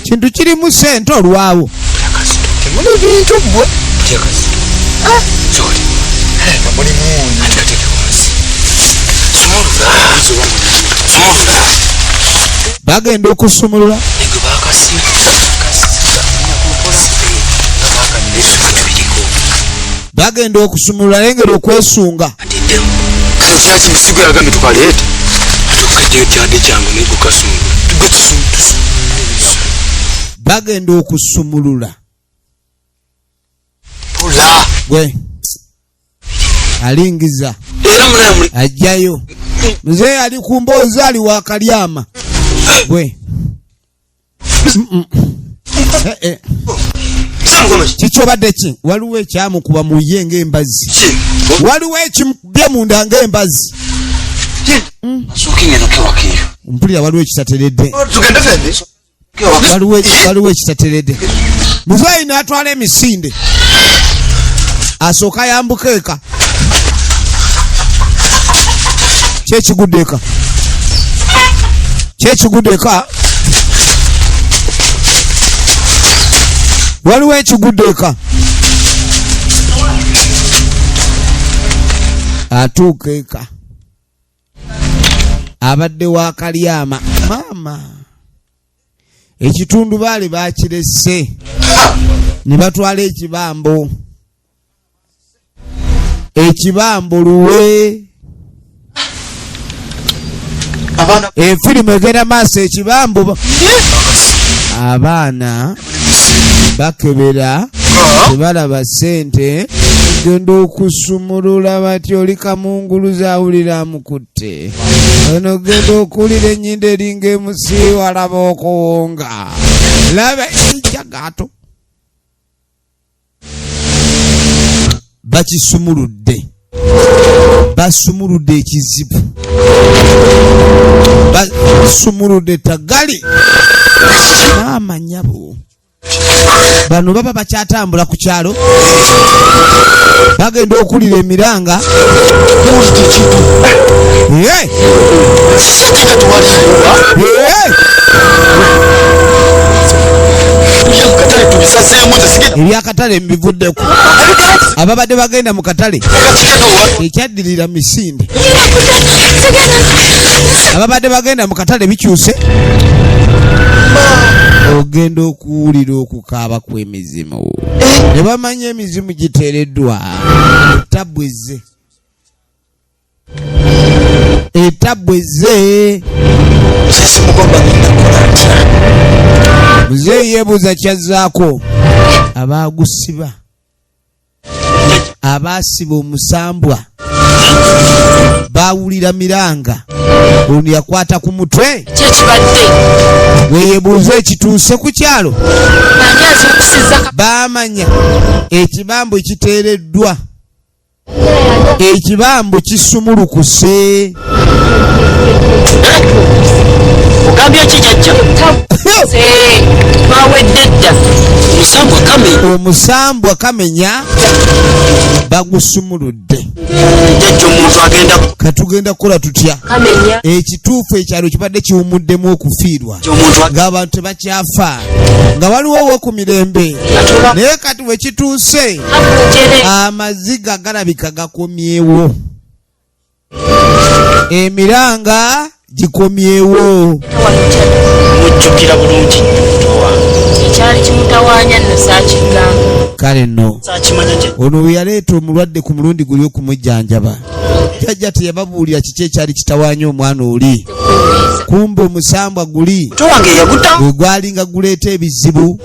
[SPEAKER 1] kintu kirimu sente olwawo bagenda okusumulula bagenda okusumulula lengera okwesunga
[SPEAKER 4] kyaki misigo yagambye tukaleeta atukajjayo kyande kyange negukasumulula
[SPEAKER 1] bagenda okusumulula gwe alingiza ajjayo mzee ali ku mboozi ali wakalyama gwe kikyobadde ki waliwo ekyamukuba mu ye ng'embazi waliwo ekimubye munda ng'embazi mpulira waliwo ekitateredde waliwo ekitateredde muzeeyi n'atwala emisinde asooka yambuka eka kyekigudde eka kyekigudde eka waliwo ekigudde eka atuuka eka abadde wakalyama maama ekitundu baali bakirese ne batwala ekibambo luwe efirimu egenda maaso ekibambo abaana bakebera tebalaba sente genda okusumulula bati oli kamunguluza awulira amukutte ono genda okuwulira enyindo eringa emusiiwa laba okuwonga laba ejjagaato bakisumuludde basumuludde ekizibu basumuludde tagali n'amanyabo bano baba bakyatambula ku kyalo bagenda okulira emiranga ebyakatale mbivuddeko ababadde bagenda mu katale ekyaddirira misinde ababadde bagenda mu katale bikyuse ogenda okuwulira okukaaba kw'emizimu ne bamanya emizimu giteereddwa etabweze muzeeyi yeebuuza kyazzaako abaagusiba abaasiba omusambwa baawulira miranga ono yakwata ku mutwe
[SPEAKER 2] kyekibadde
[SPEAKER 1] weyeebuuza ekituuse ku kyalo baamanya ekibambo ekiteereddwa ekibambo kisumulukuse
[SPEAKER 3] ogambye ki jjajja bawedde dda
[SPEAKER 1] omusambwa kamenya bagusumuludde
[SPEAKER 3] jjajja omuntu agenda
[SPEAKER 1] katugenda kukola tutya ekituufu ekyalo kibadde kiwumuddemu okufiirwa ng'abantu tebakyafa nga waliwo wo ku mirembe naye kati we kituuse amaziga galabika gakomyewo emiranga gikomyewo
[SPEAKER 3] mujjukira bulungi
[SPEAKER 2] ekyali kimutawaanya nno saakigamba
[SPEAKER 1] kale nno
[SPEAKER 3] saakimanya gye
[SPEAKER 1] ono we yaleeta omulwadde ku mulundi guli okumujjanjaba jjajja teyababuulira kiki ekyali kitawaanya omwana oli kumbe omusambwa guli
[SPEAKER 6] towange yaguta
[SPEAKER 1] gwe gwalinga guleeta ebizibu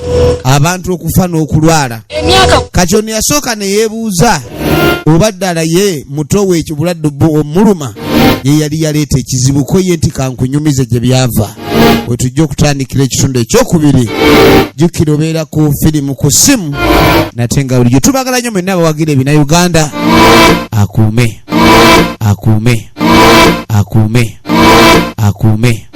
[SPEAKER 1] abantu okufa n'okulwala. Kati ono yasooka ne yeebuuza oba ddala ye muto we ekibulwadde omuluma ye yali yaleeta ekizibu ko ye nti kankunyumize gye byava. We tujja okutandikira ekitundu ekyokubiri jjukira obeera ku firimu ku ssimu nate nga bulijjo tubagala nnyo mwenna abawagira ebina Uganda akuume akuume akuume akuume